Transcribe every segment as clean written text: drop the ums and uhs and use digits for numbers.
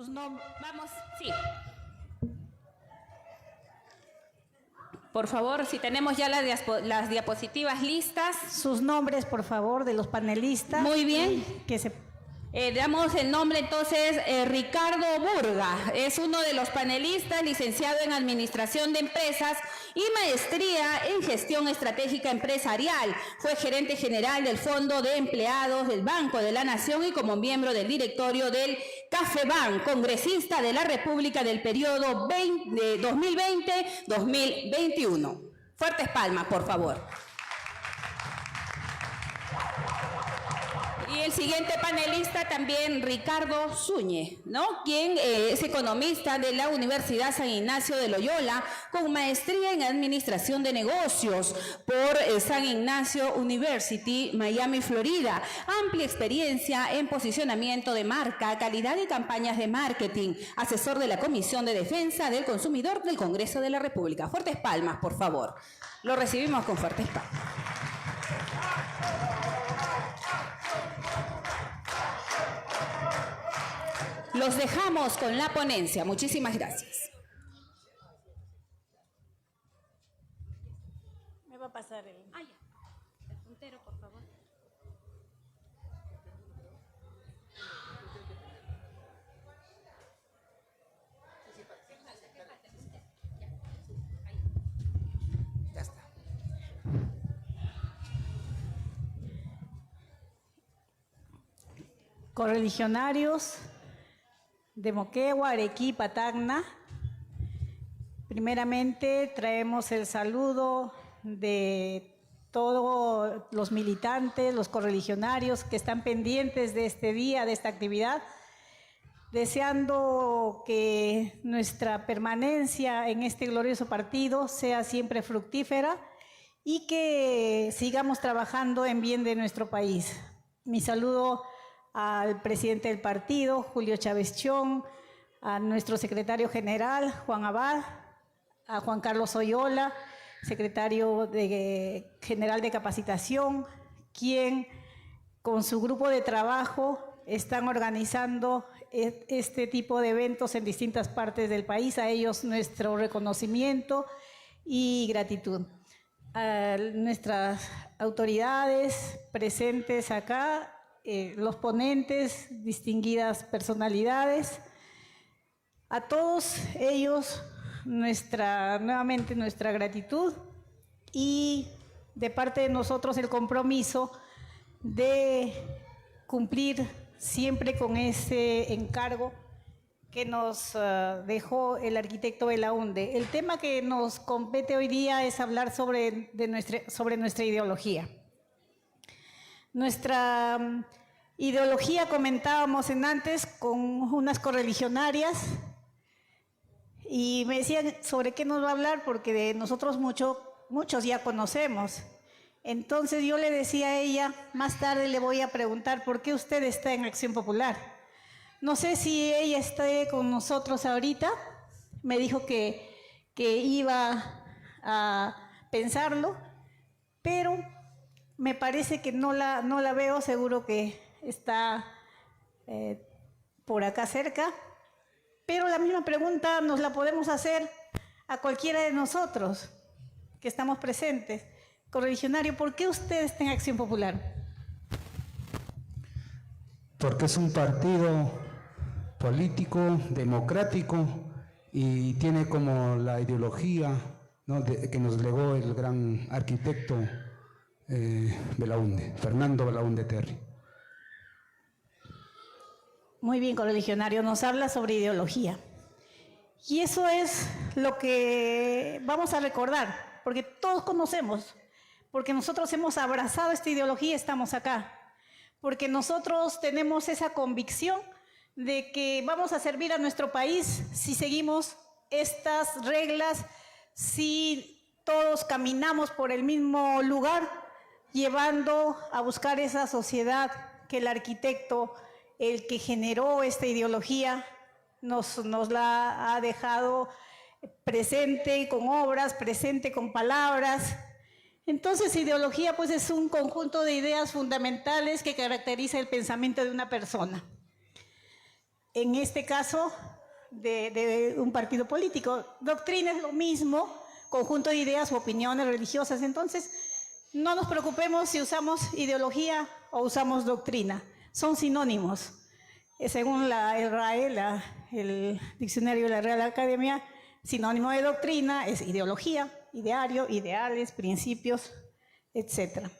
Vamos, sí. Por favor, si tenemos ya las diapositivas listas. Sus nombres, por favor, de los panelistas. Muy bien. Damos el nombre entonces, Ricardo Burga, es uno de los panelistas, licenciado en Administración de Empresas y maestría en Gestión Estratégica Empresarial. Fue gerente general del Fondo de Empleados del Banco de la Nación y como miembro del directorio del Cafebank, congresista de la República del periodo 2020-2021. Fuertes palmas, por favor. Y el siguiente panelista también, Ricardo Zúñez, ¿no? Quien es economista de la Universidad San Ignacio de Loyola, con maestría en Administración de Negocios por San Ignacio University, Miami, Florida. Amplia experiencia en posicionamiento de marca, calidad y campañas de marketing. Asesor de la Comisión de Defensa del Consumidor del Congreso de la República. Fuertes palmas, por favor. Lo recibimos con fuertes palmas. Los dejamos con la ponencia. Muchísimas gracias. Me va a pasar el... Ah, ya. El puntero, por favor. Ya está. Correligionarios de Moquegua, Arequipa, Tacna. Primeramente traemos el saludo de todos los militantes, los correligionarios que están pendientes de este día, de esta actividad, deseando que nuestra permanencia en este glorioso partido sea siempre fructífera y que sigamos trabajando en bien de nuestro país. Mi saludo al presidente del partido, Julio Chávez Chong, a nuestro secretario general, Juan Abad, a Juan Carlos Oyola, secretario general de capacitación, quien con su grupo de trabajo están organizando este tipo de eventos en distintas partes del país. A ellos nuestro reconocimiento y gratitud. A nuestras autoridades presentes acá, los ponentes, distinguidas personalidades, a todos ellos nuevamente nuestra gratitud y de parte de nosotros el compromiso de cumplir siempre con ese encargo que nos dejó el arquitecto Belaunde. El tema que nos compete hoy día es hablar sobre nuestra ideología. Nuestra ideología, comentábamos antes con unas correligionarias y me decían sobre qué nos va a hablar porque de nosotros muchos ya conocemos. Entonces yo le decía a ella, más tarde le voy a preguntar por qué usted está en Acción Popular. No sé si ella esté con nosotros ahorita, me dijo que iba a pensarlo, pero me parece que no la veo, seguro que está por acá cerca, pero la misma pregunta nos la podemos hacer a cualquiera de nosotros que estamos presentes. Correligionario, ¿por qué usted está en Acción Popular? Porque es un partido político, democrático y tiene como la ideología, ¿no?, que nos legó el gran arquitecto Belaunde, Fernando Belaunde Terry. Muy bien, correligionario, nos habla sobre ideología. Y eso es lo que vamos a recordar, porque todos conocemos, porque nosotros hemos abrazado esta ideología y estamos acá, porque nosotros tenemos esa convicción de que vamos a servir a nuestro país si seguimos estas reglas, si todos caminamos por el mismo lugar, llevando a buscar esa sociedad que el arquitecto, el que generó esta ideología, nos la ha dejado presente con obras, presente con palabras. Entonces, ideología pues es un conjunto de ideas fundamentales que caracteriza el pensamiento de una persona. en este caso, de un partido político. Doctrina es lo mismo, conjunto de ideas o opiniones religiosas. Entonces, no nos preocupemos si usamos ideología o usamos doctrina. Son sinónimos. Según el RAE, el diccionario de la Real Academia, sinónimo de doctrina es ideología, ideario, ideales, principios, etc.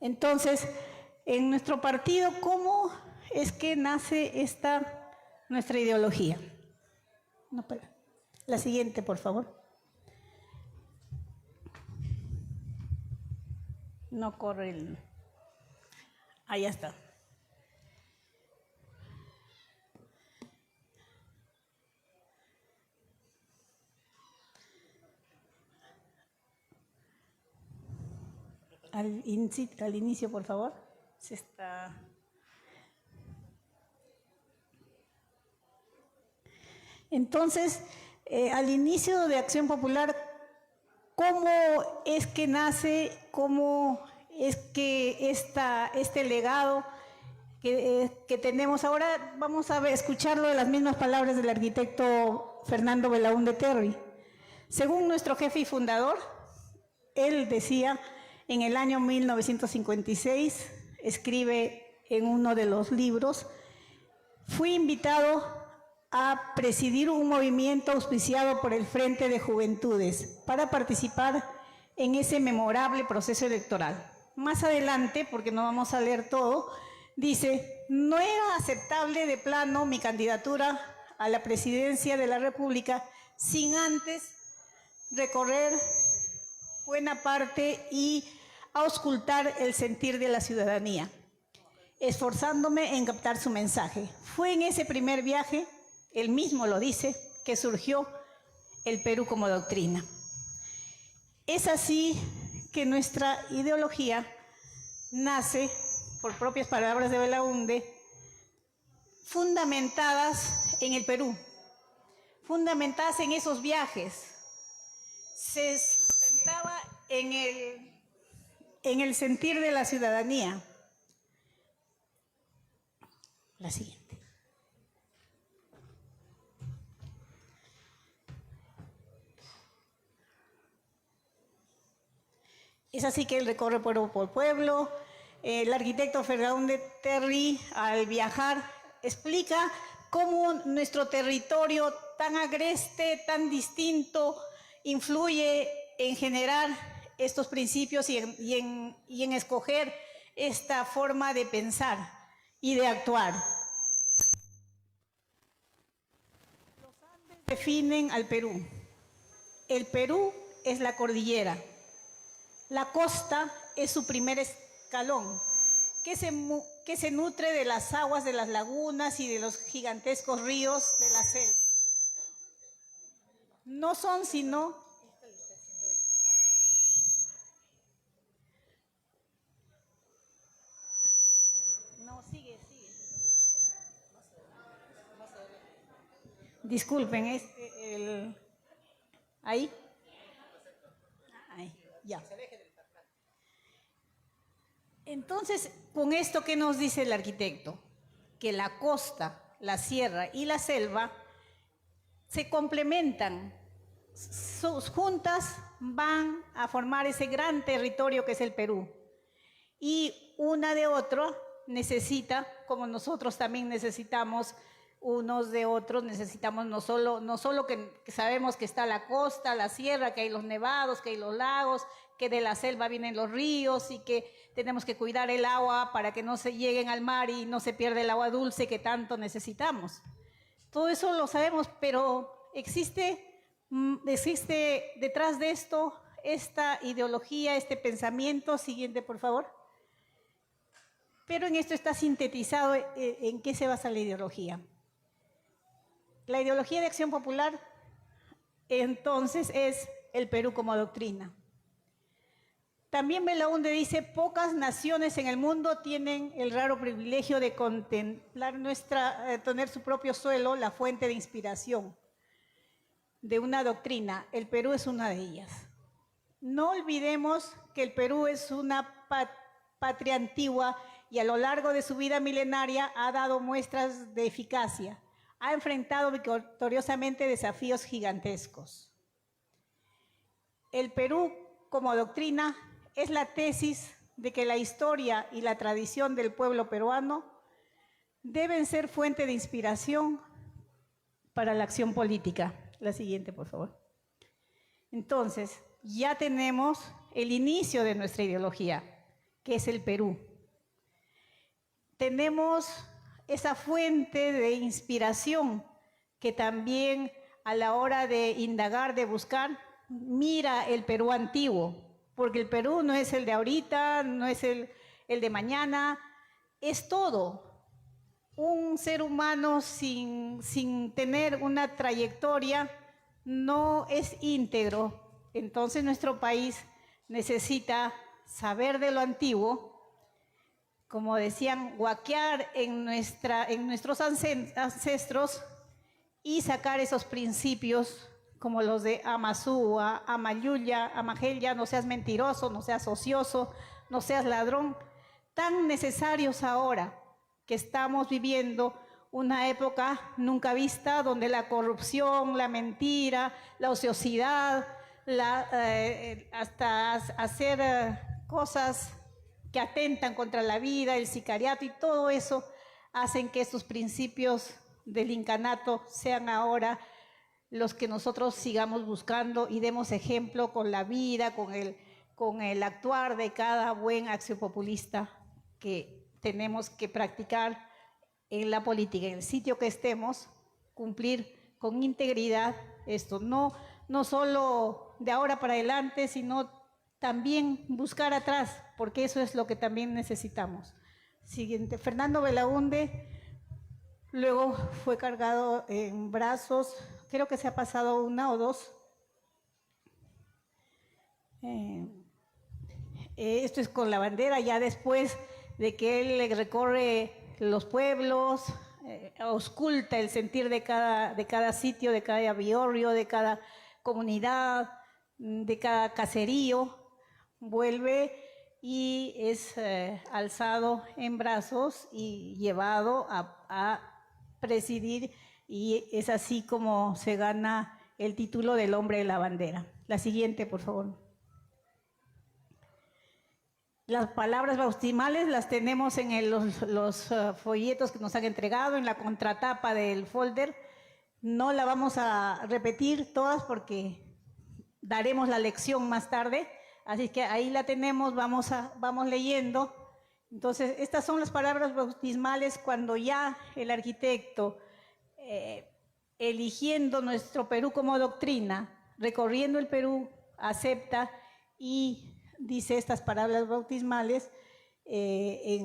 Entonces, en nuestro partido, ¿cómo es que nace nuestra ideología? No, la siguiente, por favor. No corre el... Ahí está. Al inicio, por favor. Se está... Entonces, al inicio de Acción Popular, ¿cómo es que nace, cómo es que este legado que tenemos ahora, vamos a escucharlo de las mismas palabras del arquitecto Fernando Belaúnde Terry? Según nuestro jefe y fundador, él decía, en el año 1956, escribe en uno de los libros, fui invitado a presidir un movimiento auspiciado por el Frente de Juventudes para participar en ese memorable proceso electoral. Más adelante, porque no vamos a leer todo, dice, no era aceptable de plano mi candidatura a la presidencia de la República sin antes recorrer buena parte y auscultar el sentir de la ciudadanía, esforzándome en captar su mensaje. Fue en ese primer viaje, él mismo lo dice, que surgió el Perú como doctrina. Es así que nuestra ideología nace, por propias palabras de Belaúnde, fundamentadas en el Perú, fundamentadas en esos viajes. Se sustentaba en el sentir de la ciudadanía. La siguiente. Es así que él recorre pueblo por pueblo. El arquitecto Fernando Terry, al viajar, explica cómo nuestro territorio tan agreste, tan distinto, influye en generar estos principios y en escoger esta forma de pensar y de actuar. Los Andes definen al Perú. El Perú es la cordillera. La costa es su primer escalón, que se nutre de las aguas de las lagunas y de los gigantescos ríos de la selva. No son sino... No, sigue. Disculpen, ahí. Ahí, ya. Entonces, con esto, ¿qué nos dice el arquitecto? Que la costa, la sierra y la selva se complementan. Sus juntas van a formar ese gran territorio que es el Perú. Y una de otra necesita, como nosotros también necesitamos unos de otros, necesitamos no solo que sabemos que está la costa, la sierra, que hay los nevados, que hay los lagos, que de la selva vienen los ríos y que tenemos que cuidar el agua para que no se lleguen al mar y no se pierda el agua dulce que tanto necesitamos. Todo eso lo sabemos, pero existe detrás de esto esta ideología, este pensamiento. Siguiente, por favor. Pero en esto está sintetizado en qué se basa la ideología. La ideología de Acción Popular, entonces, es el Perú como doctrina. También Belaúnde dice, pocas naciones en el mundo tienen el raro privilegio de contemplar tener su propio suelo, la fuente de inspiración de una doctrina. El Perú es una de ellas. No olvidemos que el Perú es una patria antigua y a lo largo de su vida milenaria ha dado muestras de eficacia. Ha enfrentado victoriosamente desafíos gigantescos. El Perú como doctrina es la tesis de que la historia y la tradición del pueblo peruano deben ser fuente de inspiración para la acción política. La siguiente, por favor. Entonces, ya tenemos el inicio de nuestra ideología, que es el Perú. Tenemos esa fuente de inspiración que también a la hora de indagar, de buscar, mira el Perú antiguo, porque el Perú no es el de ahorita, no es el de mañana, es todo. Un ser humano sin tener una trayectoria no es íntegro. Entonces nuestro país necesita saber de lo antiguo, como decían, huaquear en nuestros ancestros y sacar esos principios como los de Amasúa, Amayuya, Amajeya, no seas mentiroso, no seas ocioso, no seas ladrón, tan necesarios ahora que estamos viviendo una época nunca vista donde la corrupción, la mentira, la ociosidad, hasta hacer cosas que atentan contra la vida, el sicariato y todo eso hacen que estos principios del incanato sean ahora los que nosotros sigamos buscando y demos ejemplo con la vida, con el actuar de cada buen acción-populista que tenemos que practicar en la política, en el sitio que estemos, cumplir con integridad esto, no solo de ahora para adelante, sino también buscar atrás, porque eso es lo que también necesitamos. Siguiente, Fernando Belaúnde, luego fue cargado en brazos, creo que se ha pasado una o dos. Esto es con la bandera, ya después de que él recorre los pueblos, ausculta el sentir de cada sitio, de cada barrio, de cada comunidad, de cada caserío, vuelve y es alzado en brazos y llevado a presidir, y es así como se gana el título del hombre de la bandera. La siguiente, por favor. Las palabras bautismales las tenemos en los folletos que nos han entregado, en la contratapa del folder. No la vamos a repetir todas porque daremos la lección más tarde, así que ahí la tenemos, vamos leyendo. Entonces, estas son las palabras bautismales cuando ya el arquitecto, eligiendo nuestro Perú como doctrina, recorriendo el Perú, acepta y dice estas palabras bautismales que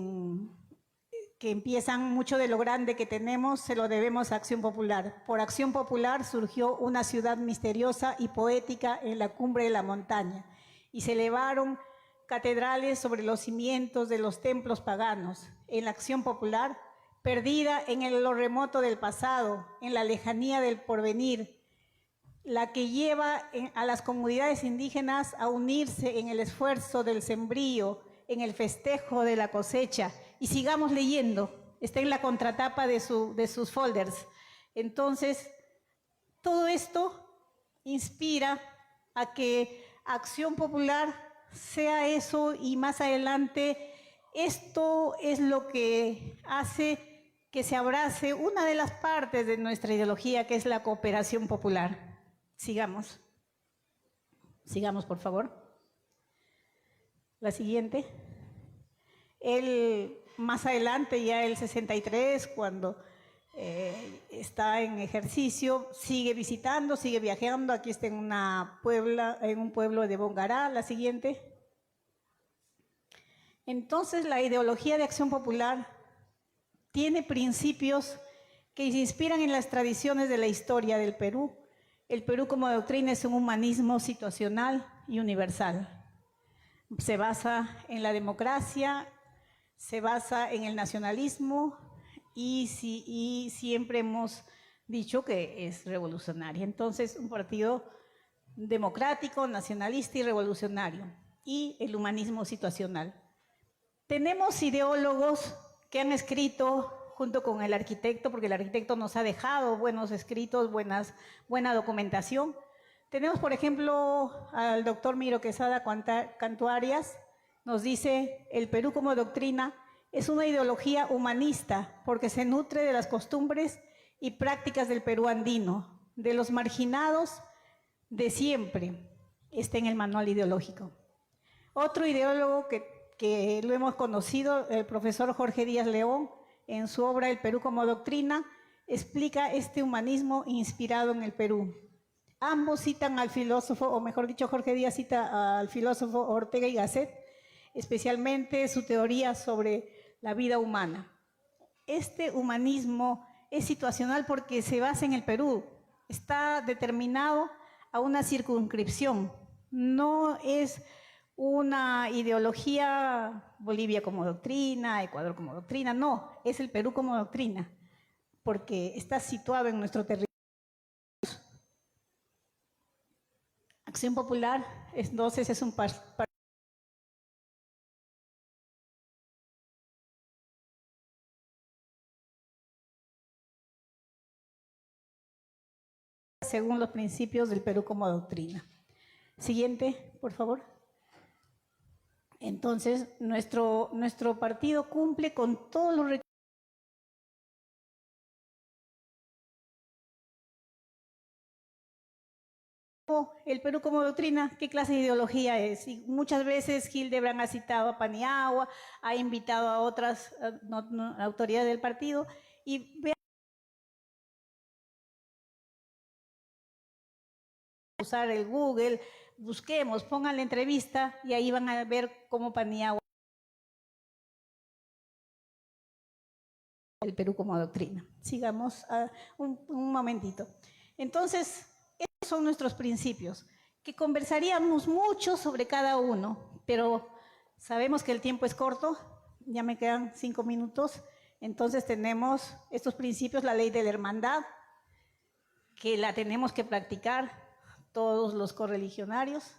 empiezan: mucho de lo grande que tenemos se lo debemos a Acción Popular. Por Acción Popular surgió una ciudad misteriosa y poética en la cumbre de la montaña, y se elevaron catedrales sobre los cimientos de los templos paganos. En la Acción Popular, perdida en lo remoto del pasado, en la lejanía del porvenir, la que lleva a las comunidades indígenas a unirse en el esfuerzo del sembrío, en el festejo de la cosecha. Y sigamos leyendo, está en la contratapa de sus folders. Entonces, todo esto inspira a que Acción Popular sea eso, y más adelante esto es lo que hace que se abrace una de las partes de nuestra ideología, que es la cooperación popular. Sigamos, por favor. La siguiente. Él, más adelante, ya el 63, cuando está en ejercicio, sigue visitando, sigue viajando. Aquí está en un pueblo de Bongará. La siguiente. Entonces, la ideología de Acción Popular tiene principios que se inspiran en las tradiciones de la historia del Perú. El Perú como doctrina es un humanismo situacional y universal. Se basa en la democracia, se basa en el nacionalismo y siempre hemos dicho que es revolucionaria. Entonces, un partido democrático, nacionalista y revolucionario, y el humanismo situacional. Tenemos ideólogos que han escrito junto con el arquitecto, porque el arquitecto nos ha dejado buenos escritos, buena documentación. Tenemos, por ejemplo, al doctor Miro Quesada Cantuarias, nos dice: el Perú como doctrina es una ideología humanista porque se nutre de las costumbres y prácticas del Perú andino, de los marginados de siempre. Está en el manual ideológico. Otro ideólogo que lo hemos conocido, el profesor Jorge Díaz León, en su obra El Perú como doctrina, explica este humanismo inspirado en el Perú. Ambos citan al filósofo, o mejor dicho, Jorge Díaz cita al filósofo Ortega y Gasset, especialmente su teoría sobre la vida humana. Este humanismo es situacional porque se basa en el Perú, está determinado a una circunscripción, no es una ideología Bolivia como doctrina, Ecuador como doctrina, no, es el Perú como doctrina, porque está situado en nuestro territorio. Acción Popular, entonces, es un según los principios del Perú como doctrina. Siguiente, por favor. Entonces, nuestro partido cumple con todos los requisitos. El Perú como doctrina, ¿qué clase de ideología es? Y muchas veces Hildebrand ha citado a Paniagua, ha invitado a otras autoridades del partido, y vean, usar el Google, busquemos, pongan la entrevista y ahí van a ver cómo Paniagua el Perú como doctrina. Sigamos un momentito. Entonces, esos son nuestros principios, que conversaríamos mucho sobre cada uno, pero sabemos que el tiempo es corto, ya me quedan 5 minutos, entonces tenemos estos principios, la ley de la hermandad, que la tenemos que practicar todos los correligionarios,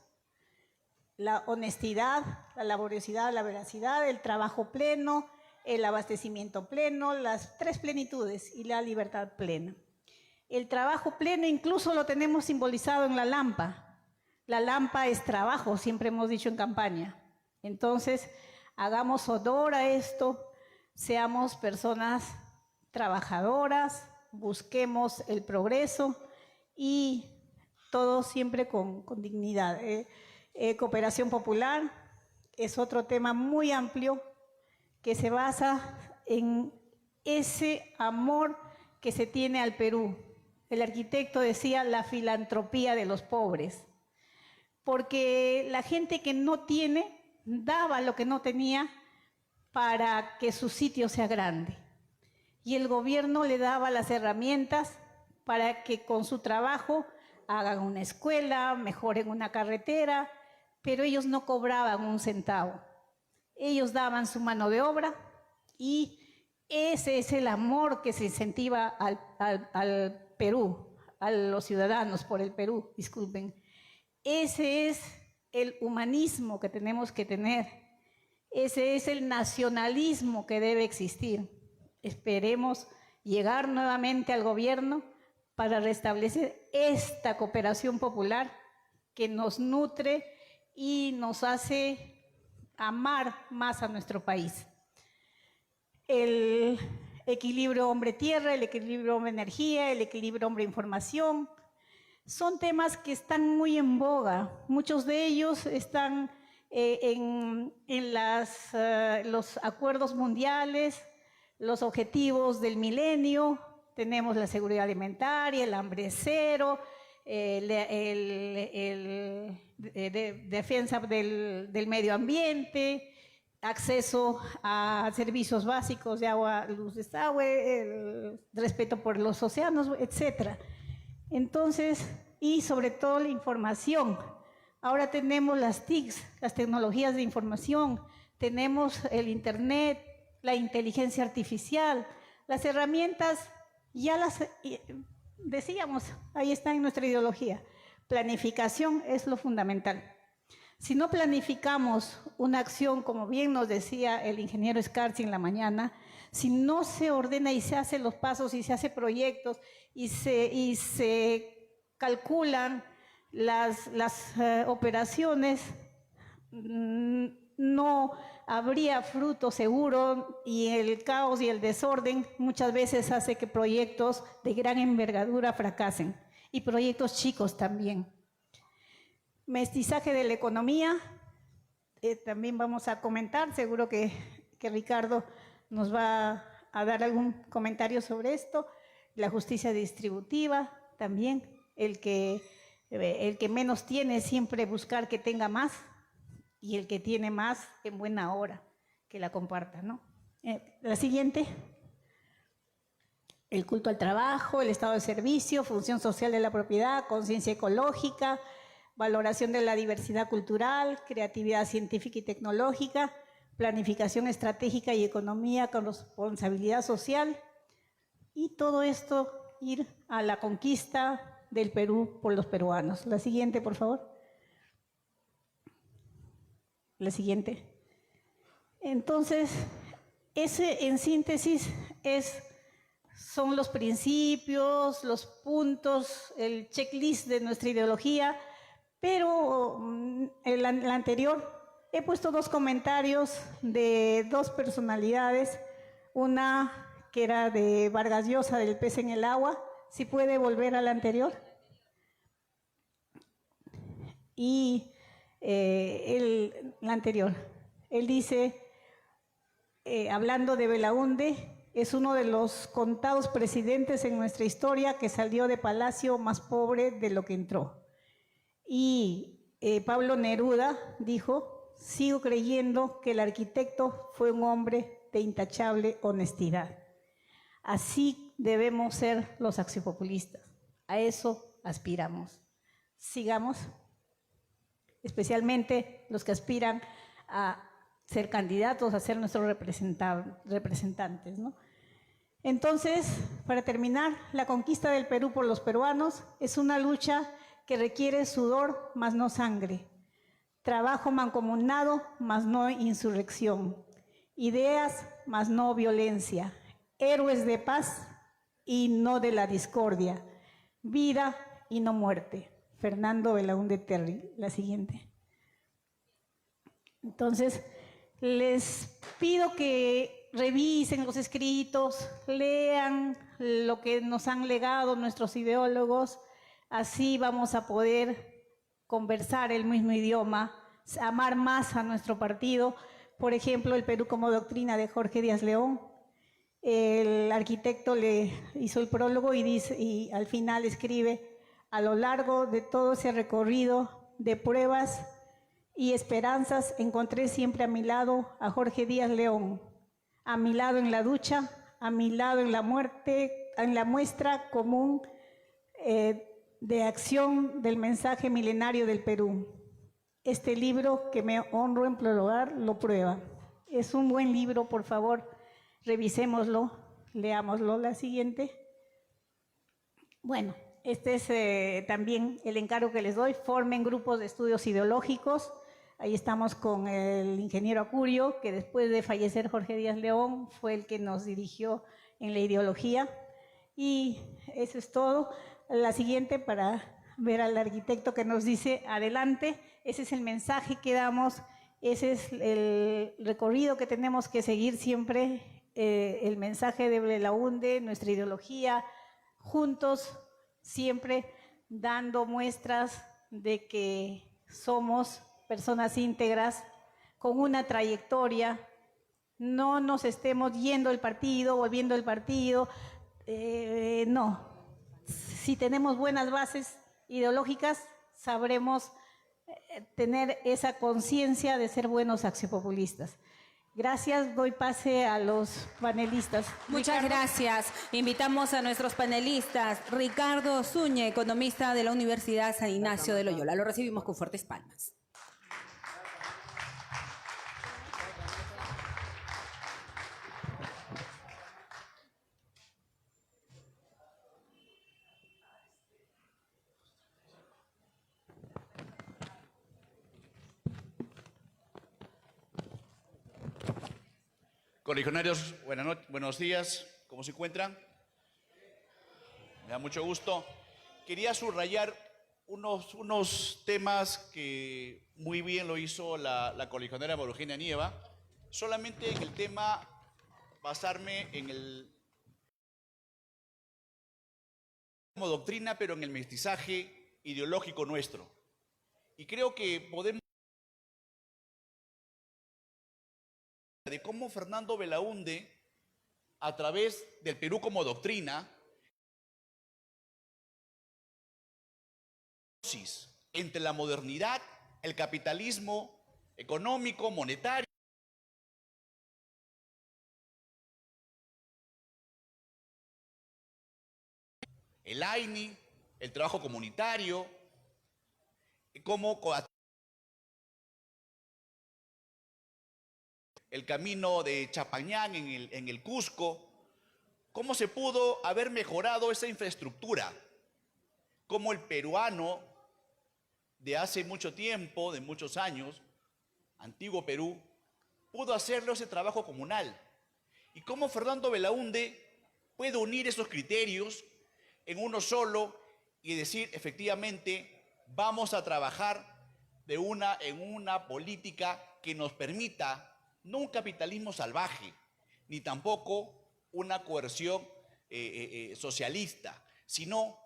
la honestidad, la laboriosidad, la veracidad, el trabajo pleno, el abastecimiento pleno, las 3 plenitudes y la libertad plena. El trabajo pleno incluso lo tenemos simbolizado en la lampa. La lampa es trabajo, siempre hemos dicho en campaña. Entonces, hagamos honor a esto, seamos personas trabajadoras, busquemos el progreso y todo siempre con dignidad. Cooperación popular es otro tema muy amplio que se basa en ese amor que se tiene al Perú. El arquitecto decía la filantropía de los pobres, porque la gente que no tiene daba lo que no tenía para que su sitio sea grande. Y el gobierno le daba las herramientas para que con su trabajo hagan una escuela, mejoren una carretera, pero ellos no cobraban un centavo. Ellos daban su mano de obra y ese es el amor que se incentiva al Perú, a los ciudadanos por el Perú, disculpen. Ese es el humanismo que tenemos que tener. Ese es el nacionalismo que debe existir. Esperemos llegar nuevamente al gobierno para restablecer esta cooperación popular que nos nutre y nos hace amar más a nuestro país. El equilibrio hombre-tierra, el equilibrio hombre-energía, el equilibrio hombre-información, son temas que están muy en boga. Muchos de ellos están en los acuerdos mundiales, los objetivos del milenio. Tenemos la seguridad alimentaria, el hambre cero, defensa del medio ambiente, acceso a servicios básicos de agua, luz, desagüe, el respeto por los océanos, etc. Entonces, y sobre todo la información. Ahora tenemos las TICs, las tecnologías de información, tenemos el Internet, la inteligencia artificial, las herramientas, ya las decíamos, ahí está en nuestra ideología. Planificación es lo fundamental. Si no planificamos una acción, como bien nos decía el ingeniero Escarci en la mañana, si no se ordena y se hacen los pasos y se hacen proyectos y se calculan las operaciones, no habría fruto seguro, y el caos y el desorden muchas veces hace que proyectos de gran envergadura fracasen, y proyectos chicos también. Mestizaje de la economía, también vamos a comentar, seguro que Ricardo nos va a dar algún comentario sobre esto. La justicia distributiva también, el que menos tiene siempre buscar que tenga más, y el que tiene más en buena hora que la comparta, ¿no? La siguiente. El culto al trabajo, el estado de servicio, función social de la propiedad, conciencia ecológica, valoración de la diversidad cultural, creatividad científica y tecnológica, planificación estratégica y economía con responsabilidad social, y todo esto ir a la conquista del Perú por los peruanos. La siguiente, por favor. La siguiente. Entonces, ese en síntesis son los principios, los puntos, el checklist de nuestra ideología, pero en la anterior he puesto dos comentarios de dos personalidades, una que era de Vargas Llosa, del pez en el agua. Si puede volver a la anterior. Y la anterior, él dice, hablando de Belaúnde, es uno de los contados presidentes en nuestra historia que salió de palacio más pobre de lo que entró. Y Pablo Neruda dijo, sigo creyendo que el arquitecto fue un hombre de intachable honestidad. Así debemos ser los axiopopulistas, a eso aspiramos. Sigamos. Especialmente los que aspiran a ser candidatos, a ser nuestros representantes, ¿no? Entonces, para terminar, la conquista del Perú por los peruanos es una lucha que requiere sudor, mas no sangre, trabajo mancomunado, mas no insurrección, ideas, mas no violencia, héroes de paz y no de la discordia, vida y no muerte. Fernando Belaúnde Terry. La siguiente. Entonces, les pido que revisen los escritos, lean lo que nos han legado nuestros ideólogos, así vamos a poder conversar el mismo idioma, amar más a nuestro partido. Por ejemplo, El Perú como doctrina de Jorge Díaz León. El arquitecto le hizo el prólogo y dice, y al final escribe: a lo largo de todo ese recorrido de pruebas y esperanzas, encontré siempre a mi lado a Jorge Díaz León, a mi lado en la ducha, a mi lado en la muerte, en la muestra común de acción del mensaje milenario del Perú. Este libro que me honro en prologar lo prueba. Es un buen libro, por favor, revisémoslo, leámoslo. La siguiente. Bueno. Este es también el encargo que les doy, formen grupos de estudios ideológicos. Ahí estamos con el ingeniero Acurio, que después de fallecer Jorge Díaz León fue el que nos dirigió en la ideología. Y eso es todo. La siguiente, para ver al arquitecto que nos dice adelante. Ese es el mensaje que damos, ese es el recorrido que tenemos que seguir siempre, el mensaje de Belaúnde, nuestra ideología, juntos, siempre dando muestras de que somos personas íntegras, con una trayectoria, no nos estemos yendo el partido, volviendo el partido, no. Si tenemos buenas bases ideológicas, sabremos tener esa conciencia de ser buenos axiopopulistas. Gracias, doy pase a los panelistas. Muchas gracias. Invitamos a nuestros panelistas. Ricardo Zúñez, economista de la Universidad San Ignacio de Loyola. Lo recibimos con fuertes palmas. Correligionarios, buenos días. ¿Cómo se encuentran? Me da mucho gusto. Quería subrayar unos temas que muy bien lo hizo la colegionera María Eugenia Nieva. Solamente en el tema basarme en el como doctrina, pero en el mestizaje ideológico nuestro. Y creo que podemos de cómo Fernando Belaúnde, a través del Perú como doctrina, entre la modernidad, el capitalismo económico, monetario, el AINI, el trabajo comunitario, cómo el camino de Chapañán en el Cusco, cómo se pudo haber mejorado esa infraestructura, cómo el peruano de hace mucho tiempo, de muchos años, antiguo Perú, pudo hacerlo ese trabajo comunal, y cómo Fernando Belaúnde puede unir esos criterios en uno solo y decir, efectivamente, vamos a trabajar en una política que nos permita no un capitalismo salvaje, ni tampoco una coerción socialista, sino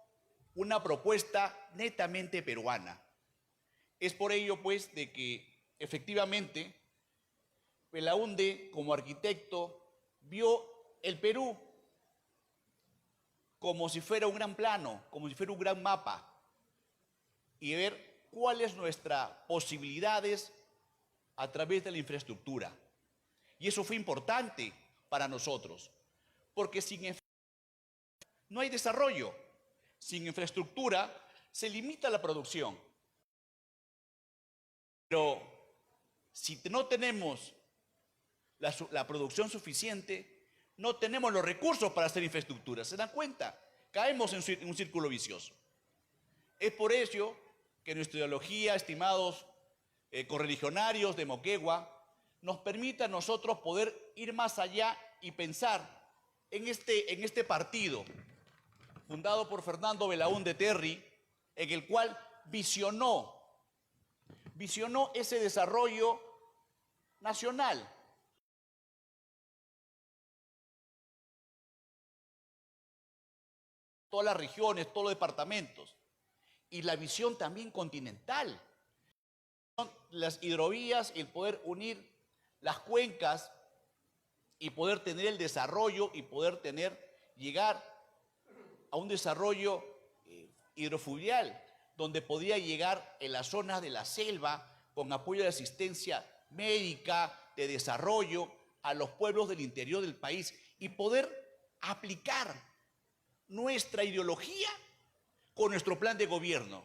una propuesta netamente peruana. Es por ello, pues, de que efectivamente Belaúnde, como arquitecto, vio el Perú como si fuera un gran plano, como si fuera un gran mapa, y ver cuáles nuestras posibilidades a través de la infraestructura. Y eso fue importante para nosotros, porque sin no hay desarrollo. Sin infraestructura se limita la producción. Pero si no tenemos la producción suficiente, no tenemos los recursos para hacer infraestructura. ¿Se dan cuenta? Caemos en un círculo vicioso. Es por ello que nuestra ideología, estimados correligionarios de Moquegua, nos permite a nosotros poder ir más allá y pensar en este partido fundado por Fernando Belaúnde Terry, en el cual visionó ese desarrollo nacional. Todas las regiones, todos los departamentos, y la visión también continental. Las hidrovías y el poder unir las cuencas y poder tener el desarrollo y poder llegar a un desarrollo hidrofluvial, donde podía llegar en las zonas de la selva con apoyo de asistencia médica, de desarrollo a los pueblos del interior del país y poder aplicar nuestra ideología con nuestro plan de gobierno.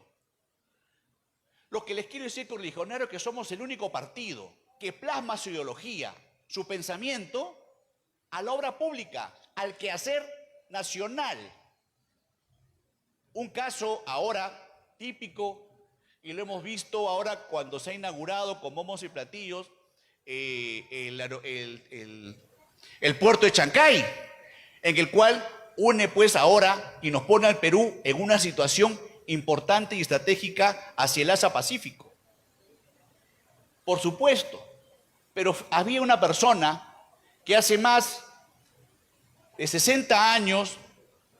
Lo que les quiero decir, correligionarios, es que somos el único partido que plasma su ideología, su pensamiento, a la obra pública, al quehacer nacional. Un caso ahora típico, y lo hemos visto ahora cuando se ha inaugurado con bombos y platillos el puerto de Chancay, en el cual une pues ahora y nos pone al Perú en una situación importante y estratégica hacia el Asia Pacífico. Por supuesto, pero había una persona que hace más de 60 años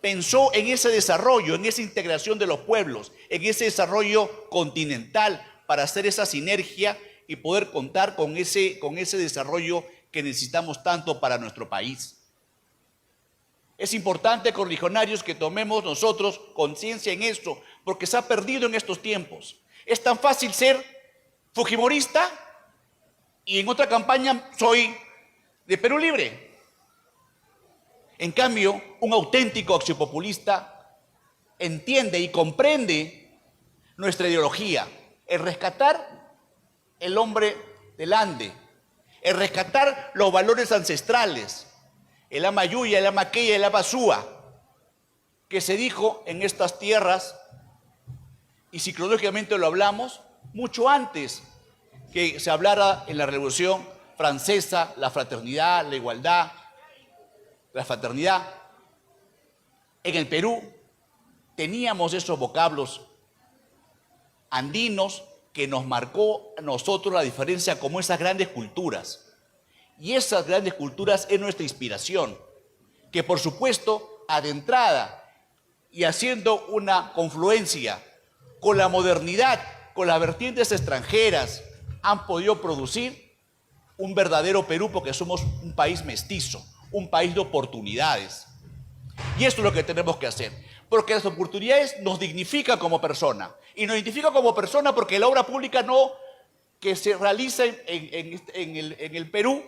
pensó en ese desarrollo, en esa integración de los pueblos, en ese desarrollo continental para hacer esa sinergia y poder contar con ese desarrollo que necesitamos tanto para nuestro país. Es importante, correligionarios, que tomemos nosotros conciencia en esto, porque se ha perdido en estos tiempos. Es tan fácil ser fujimorista y en otra campaña soy de Perú Libre. En cambio, un auténtico axiopopulista entiende y comprende nuestra ideología, el rescatar el hombre del Ande, el rescatar los valores ancestrales, el ama Yuya, el ama Queya, el ama Súa, que se dijo en estas tierras, y psicológicamente lo hablamos, mucho antes que se hablara en la Revolución francesa, la fraternidad, la igualdad, la fraternidad. En el Perú teníamos esos vocablos andinos que nos marcó a nosotros la diferencia como esas grandes culturas. Y esas grandes culturas es nuestra inspiración, que por supuesto, adentrada y haciendo una confluencia con la modernidad, con las vertientes extranjeras, han podido producir un verdadero Perú, porque somos un país mestizo, un país de oportunidades. Y eso es lo que tenemos que hacer, porque las oportunidades nos dignifican como persona, y nos identifican como persona porque la obra pública que se realiza en el Perú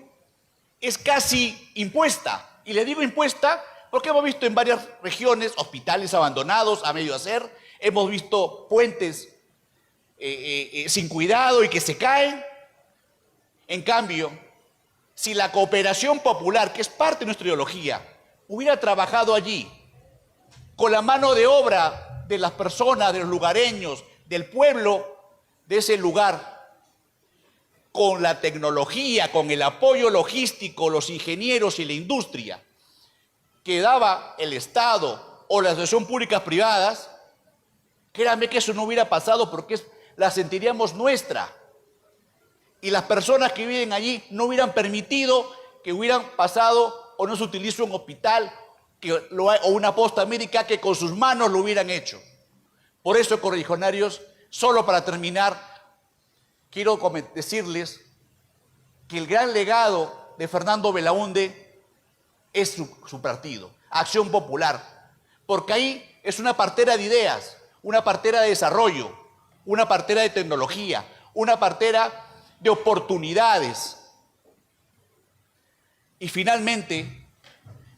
es casi impuesta. Y le digo impuesta porque hemos visto en varias regiones hospitales abandonados a medio hacer, hemos visto puentes sin cuidado y que se caen. En cambio, si la cooperación popular, que es parte de nuestra ideología, hubiera trabajado allí con la mano de obra de las personas, de los lugareños, del pueblo de ese lugar, con la tecnología, con el apoyo logístico, los ingenieros y la industria que daba el Estado o las asociaciones públicas privadas, créanme que eso no hubiera pasado, porque la sentiríamos nuestra. Y las personas que viven allí no hubieran permitido que hubieran pasado o no se utilice un hospital o una posta médica que con sus manos lo hubieran hecho. Por eso, correligionarios, solo para terminar, quiero decirles que el gran legado de Fernando Belaúnde es su partido, Acción Popular, porque ahí es una partera de ideas, una partera de desarrollo, una partera de tecnología, una partera de oportunidades. Y finalmente,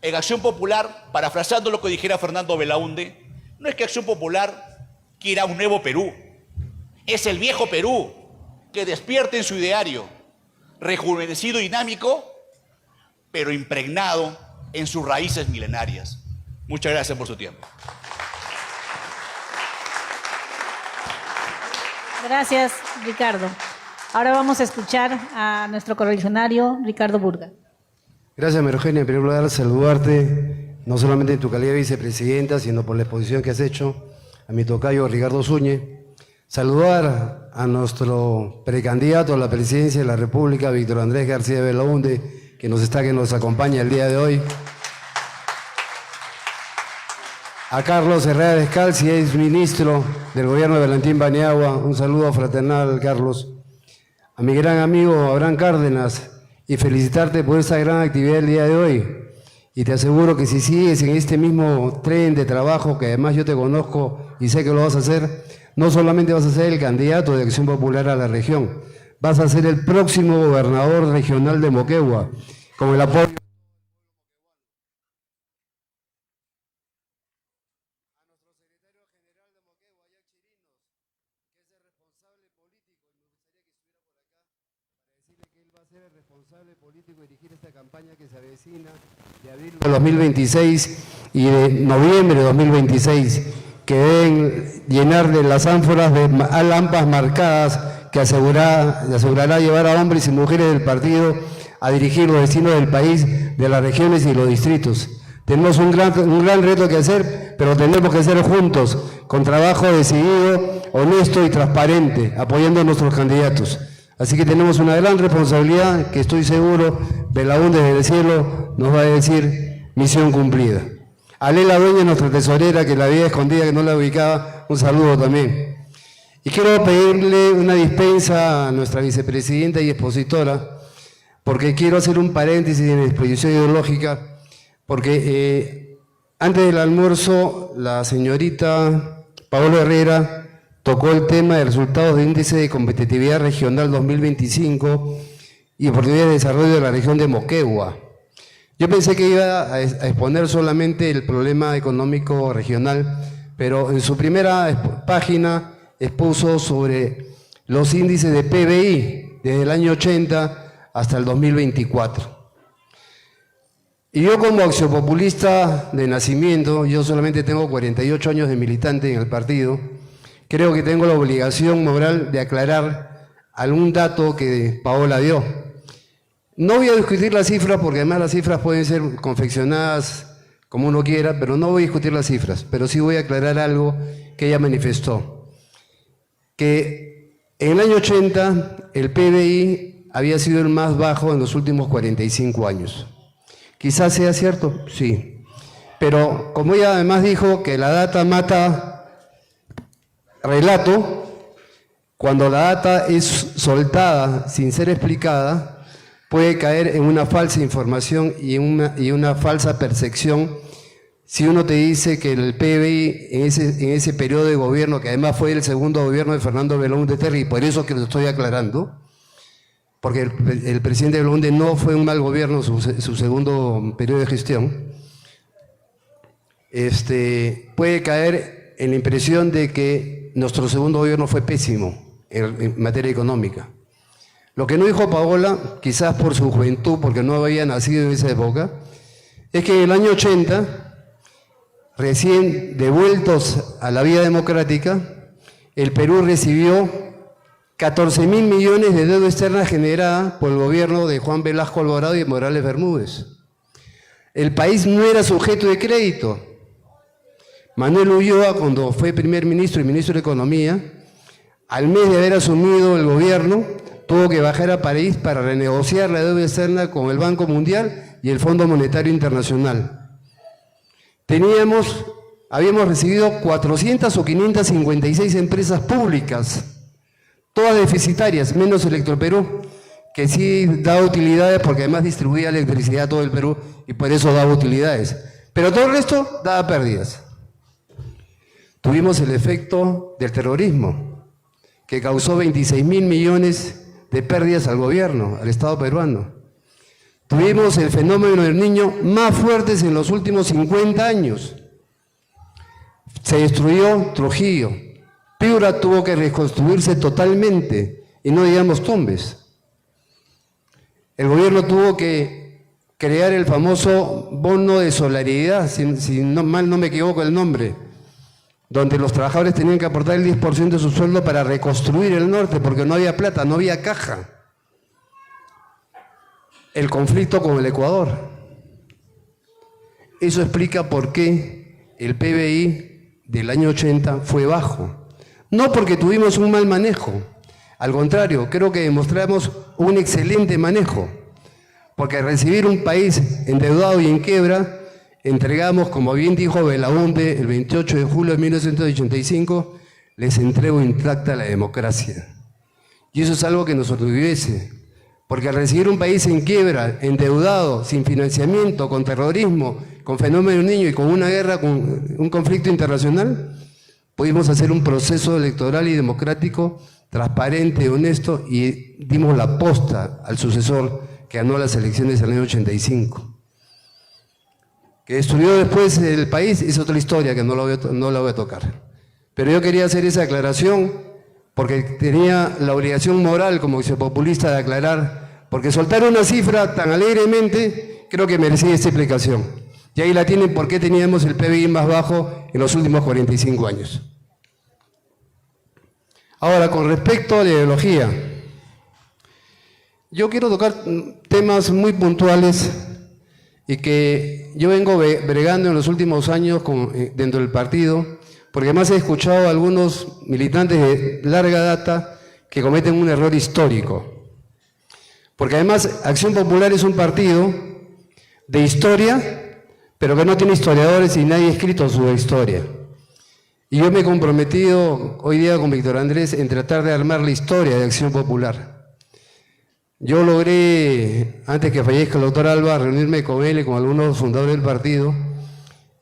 en Acción Popular, parafraseando lo que dijera Fernando Belaúnde, no es que Acción Popular quiera un nuevo Perú, es el viejo Perú que despierte en su ideario, rejuvenecido y dinámico, pero impregnado en sus raíces milenarias. Muchas gracias por su tiempo. Gracias, Ricardo. Ahora vamos a escuchar a nuestro correligionario Ricardo Burga. Gracias, María Eugenia. En primer lugar, saludarte, no solamente en tu calidad de vicepresidenta, sino por la exposición que has hecho, a mi tocayo Ricardo Zúñez. Saludar a nuestro precandidato a la presidencia de la República, Víctor Andrés García Belaúnde, que nos acompaña el día de hoy. A Carlos Herrera Descalzi, ex ministro del gobierno de Valentín Paniagua, un saludo fraternal, Carlos. A mi gran amigo Abraham Cárdenas, y felicitarte por esta gran actividad del día de hoy. Y te aseguro que si sigues en este mismo tren de trabajo, que además yo te conozco y sé que lo vas a hacer, no solamente vas a ser el candidato de Acción Popular a la región, vas a ser el próximo gobernador regional de Moquegua, con el apoyo de 2026 y de noviembre de 2026, que deben llenar de las ánforas de lámparas marcadas que asegurará llevar a hombres y mujeres del partido a dirigir los destinos del país, de las regiones y los distritos. Tenemos un gran reto que hacer, pero tenemos que hacer juntos, con trabajo decidido, honesto y transparente, apoyando a nuestros candidatos. Así que tenemos una gran responsabilidad que estoy seguro Belaúnde desde el cielo nos va a decir misión cumplida. A Lela Dueña, nuestra tesorera, que la había escondida, que no la ubicaba, un saludo también. Y quiero pedirle una dispensa a nuestra vicepresidenta y expositora, porque quiero hacer un paréntesis en la exposición ideológica, porque antes del almuerzo la señorita Paola Herrera tocó el tema de resultados de índice de competitividad regional 2025 y oportunidades de desarrollo de la región de Moquegua. Yo pensé que iba a exponer solamente el problema económico regional, pero en su primera página expuso sobre los índices de PBI desde el año 80 hasta el 2024. Y yo, como acciopopulista de nacimiento, yo solamente tengo 48 años de militante en el partido, creo que tengo la obligación moral de aclarar algún dato que Paola dio. No voy a discutir las cifras porque además las cifras pueden ser confeccionadas como uno quiera, pero no voy a discutir las cifras, pero sí voy a aclarar algo que ella manifestó. Que en el año 80 el PBI había sido el más bajo en los últimos 45 años. Quizás sea cierto, sí. Pero como ella además dijo que la data mata relato, cuando la data es soltada sin ser explicada, puede caer en una falsa información y una falsa percepción. Si uno te dice que el PBI en ese periodo de gobierno, que además fue el segundo gobierno de Fernando Belaúnde Terry, y por eso que lo estoy aclarando, porque el presidente Belaúnde no fue un mal gobierno su segundo periodo de gestión, puede caer en la impresión de que nuestro segundo gobierno fue pésimo en materia económica. Lo que no dijo Paola, quizás por su juventud, porque no había nacido en esa época, es que en el año 80, recién devueltos a la vida democrática, el Perú recibió 14.000 millones de deuda externa generada por el gobierno de Juan Velasco Alvarado y de Morales Bermúdez. El país no era sujeto de crédito. Manuel Ulloa, cuando fue primer ministro y ministro de Economía, al mes de haber asumido el gobierno, tuvo que bajar a París para renegociar la deuda externa con el Banco Mundial y el Fondo Monetario Internacional. Habíamos recibido 400 o 556 empresas públicas, todas deficitarias, menos Electroperú, que sí da utilidades porque además distribuía electricidad a todo el Perú y por eso daba utilidades. Pero todo el resto daba pérdidas. Tuvimos el efecto del terrorismo, que causó 26.000 millones de pérdidas al gobierno, al Estado peruano. Tuvimos el fenómeno del Niño más fuertes en los últimos 50 años. Se destruyó Trujillo. Piura tuvo que reconstruirse totalmente, y no digamos Tumbes. El gobierno tuvo que crear el famoso bono de solidaridad, si mal no me equivoco el nombre, donde los trabajadores tenían que aportar el 10% de su sueldo para reconstruir el norte, porque no había plata, no había caja. El conflicto con el Ecuador. Eso explica por qué el PBI del año 80 fue bajo. No porque tuvimos un mal manejo, al contrario, creo que demostramos un excelente manejo, porque al recibir un país endeudado y en quiebra, entregamos, como bien dijo Belaúnde, el 28 de julio de 1985, les entrego intacta la democracia. Y eso es algo que nos orgullece, porque al recibir un país en quiebra, endeudado, sin financiamiento, con terrorismo, con fenómeno del Niño y con una guerra, con un conflicto internacional, pudimos hacer un proceso electoral y democrático transparente, honesto, y dimos la posta al sucesor que ganó las elecciones en el año 85. Que destruyó después el país es otra historia que no la voy a tocar. Pero yo quería hacer esa aclaración porque tenía la obligación moral como populista de aclarar, porque soltar una cifra tan alegremente creo que merecía esta explicación. Y ahí la tienen por qué teníamos el PBI más bajo en los últimos 45 años. Ahora, con respecto a la ideología, yo quiero tocar temas muy puntuales y que yo vengo bregando en los últimos años dentro del partido, porque además he escuchado a algunos militantes de larga data que cometen un error histórico. Porque además Acción Popular es un partido de historia, pero que no tiene historiadores y nadie ha escrito su historia. Y yo me he comprometido hoy día con Víctor Andrés en tratar de armar la historia de Acción Popular. Yo logré, antes que fallezca el doctor Alba, reunirme con él y con algunos fundadores del partido,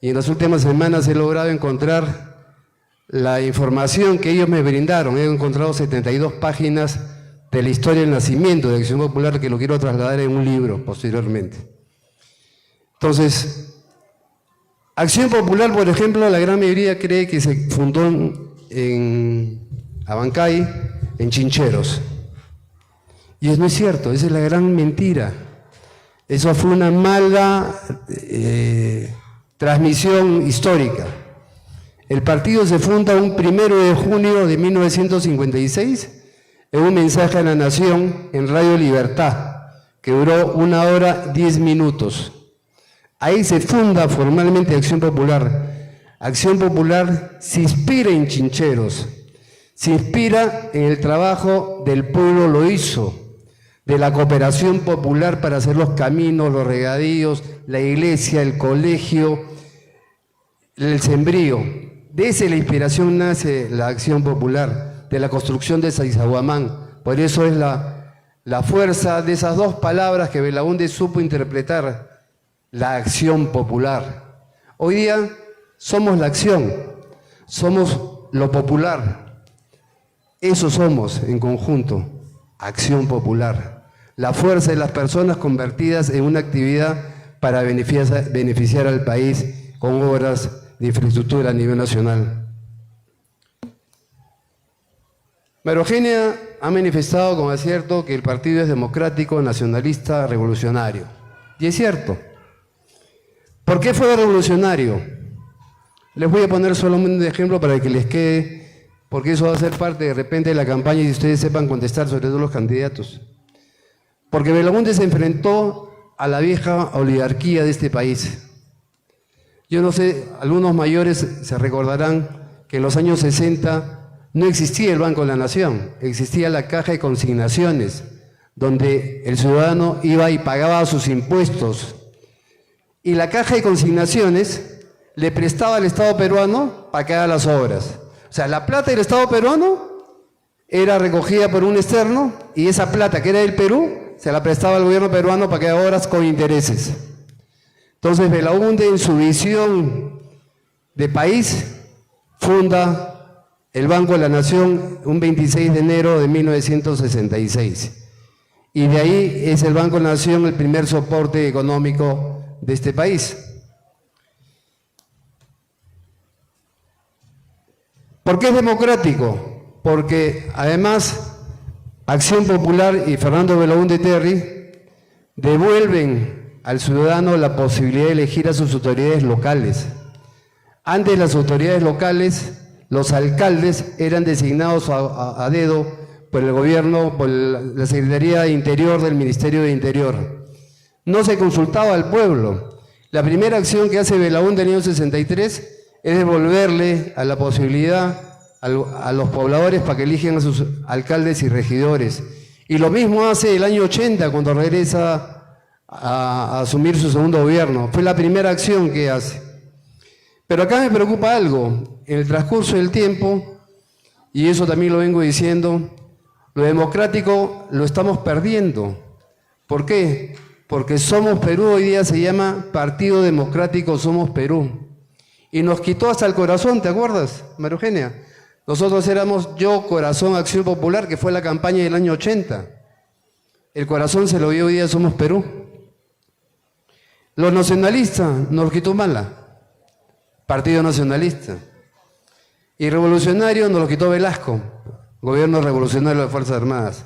y en las últimas semanas he logrado encontrar la información que ellos me brindaron. He encontrado 72 páginas de la historia del nacimiento de Acción Popular, que lo quiero trasladar en un libro posteriormente. Entonces, Acción Popular, por ejemplo, la gran mayoría cree que se fundó en Abancay, en Chincheros. Y eso no es cierto, esa es la gran mentira. Eso fue una mala transmisión histórica. El partido se funda un 1 de junio de 1956 en un mensaje a la nación en Radio Libertad, que duró 1 hora 10 minutos. Ahí se funda formalmente Acción Popular. Acción Popular se inspira en Chincheros, se inspira en el trabajo del pueblo lo hizo, de la cooperación popular para hacer los caminos, los regadíos, la iglesia, el colegio, el sembrío. De esa la inspiración nace la Acción Popular, de la construcción de Sacsayhuamán. Por eso es la fuerza de esas dos palabras que Belaúnde supo interpretar, la acción popular. Hoy día somos la acción, somos lo popular. Eso somos en conjunto, acción popular. La fuerza de las personas convertidas en una actividad para beneficiar al país con obras de infraestructura a nivel nacional. María Eugenia ha manifestado con acierto que el partido es democrático, nacionalista, revolucionario. Y es cierto. ¿Por qué fue revolucionario? Les voy a poner solamente un ejemplo para que les quede, porque eso va a ser parte de repente de la campaña y ustedes sepan contestar, sobre todo los candidatos. Porque Belaúnde se enfrentó a la vieja oligarquía de este país. Yo no sé, algunos mayores se recordarán que en los años 60 no existía el Banco de la Nación, existía la Caja de Consignaciones, donde el ciudadano iba y pagaba sus impuestos. Y la Caja de Consignaciones le prestaba al Estado peruano para que haga las obras. O sea, la plata del Estado peruano era recogida por un externo y esa plata que era del Perú se la prestaba al gobierno peruano para que haga obras con intereses. Entonces Belaúnde, en su visión de país, funda el Banco de la Nación un 26 de enero de 1966. Y de ahí es el Banco de la Nación el primer soporte económico de este país. ¿Por qué es democrático? Porque además Acción Popular y Fernando Belaúnde Terry devuelven al ciudadano la posibilidad de elegir a sus autoridades locales. Antes las autoridades locales, los alcaldes eran designados a dedo por el gobierno, por la Secretaría de Interior del Ministerio de Interior. No se consultaba al pueblo. La primera acción que hace Belaúnde en el año 63 es devolverle a la posibilidad a los pobladores para que elijan a sus alcaldes y regidores. Y lo mismo hace el año 80 cuando regresa a asumir su segundo gobierno. Fue la primera acción que hace. Pero acá me preocupa algo. En el transcurso del tiempo, y eso también lo vengo diciendo, lo democrático lo estamos perdiendo. ¿Por qué? Porque Somos Perú hoy día se llama Partido Democrático Somos Perú. Y nos quitó hasta el corazón, ¿te acuerdas, María Eugenia? Nosotros éramos Yo Corazón Acción Popular, que fue la campaña del año 80. El corazón se lo dio hoy día Somos Perú. Los nacionalistas nos quitó Mala, Partido Nacionalista. Y revolucionario nos lo quitó Velasco, Gobierno Revolucionario de Fuerzas Armadas.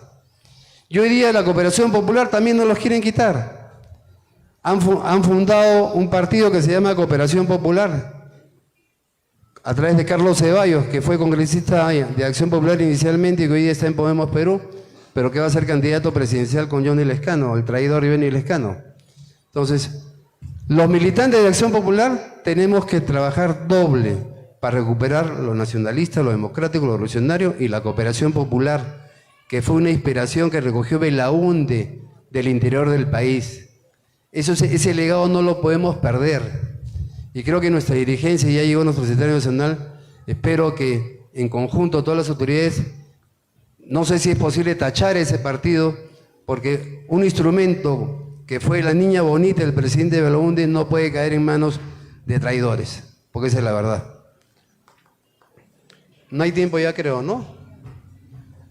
Y hoy día la Cooperación Popular también nos los quieren quitar. Han fundado un partido que se llama Cooperación Popular, a través de Carlos Ceballos, que fue congresista de Acción Popular inicialmente y que hoy día está en Podemos Perú, pero que va a ser candidato presidencial con Johnny Lescano, el traidor Johnny Lescano. Entonces, los militantes de Acción Popular tenemos que trabajar doble para recuperar lo nacionalista, lo democrático, lo revolucionario y la cooperación popular, que fue una inspiración que recogió Belaúnde del interior del país. Ese legado no lo podemos perder. Y creo que nuestra dirigencia, ya llegó nuestro secretario nacional, espero que en conjunto todas las autoridades, no sé si es posible tachar ese partido, porque un instrumento que fue la niña bonita del presidente Belaúnde no puede caer en manos de traidores, porque esa es la verdad. No hay tiempo ya, creo, ¿no?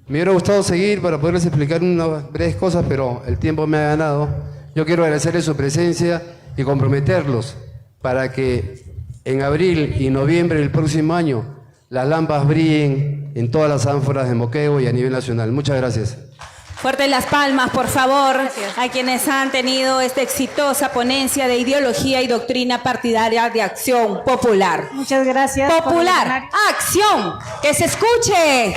Me hubiera gustado seguir para poderles explicar unas breves cosas, pero el tiempo me ha ganado. Yo quiero agradecerles su presencia y comprometerlos para que en abril y noviembre del próximo año las lámparas brillen en todas las ánforas de Moquegua y a nivel nacional. Muchas gracias. Fuertes las palmas, por favor, a quienes han tenido esta exitosa ponencia de ideología y doctrina partidaria de Acción Popular. Muchas gracias. Popular, acción, que se escuche.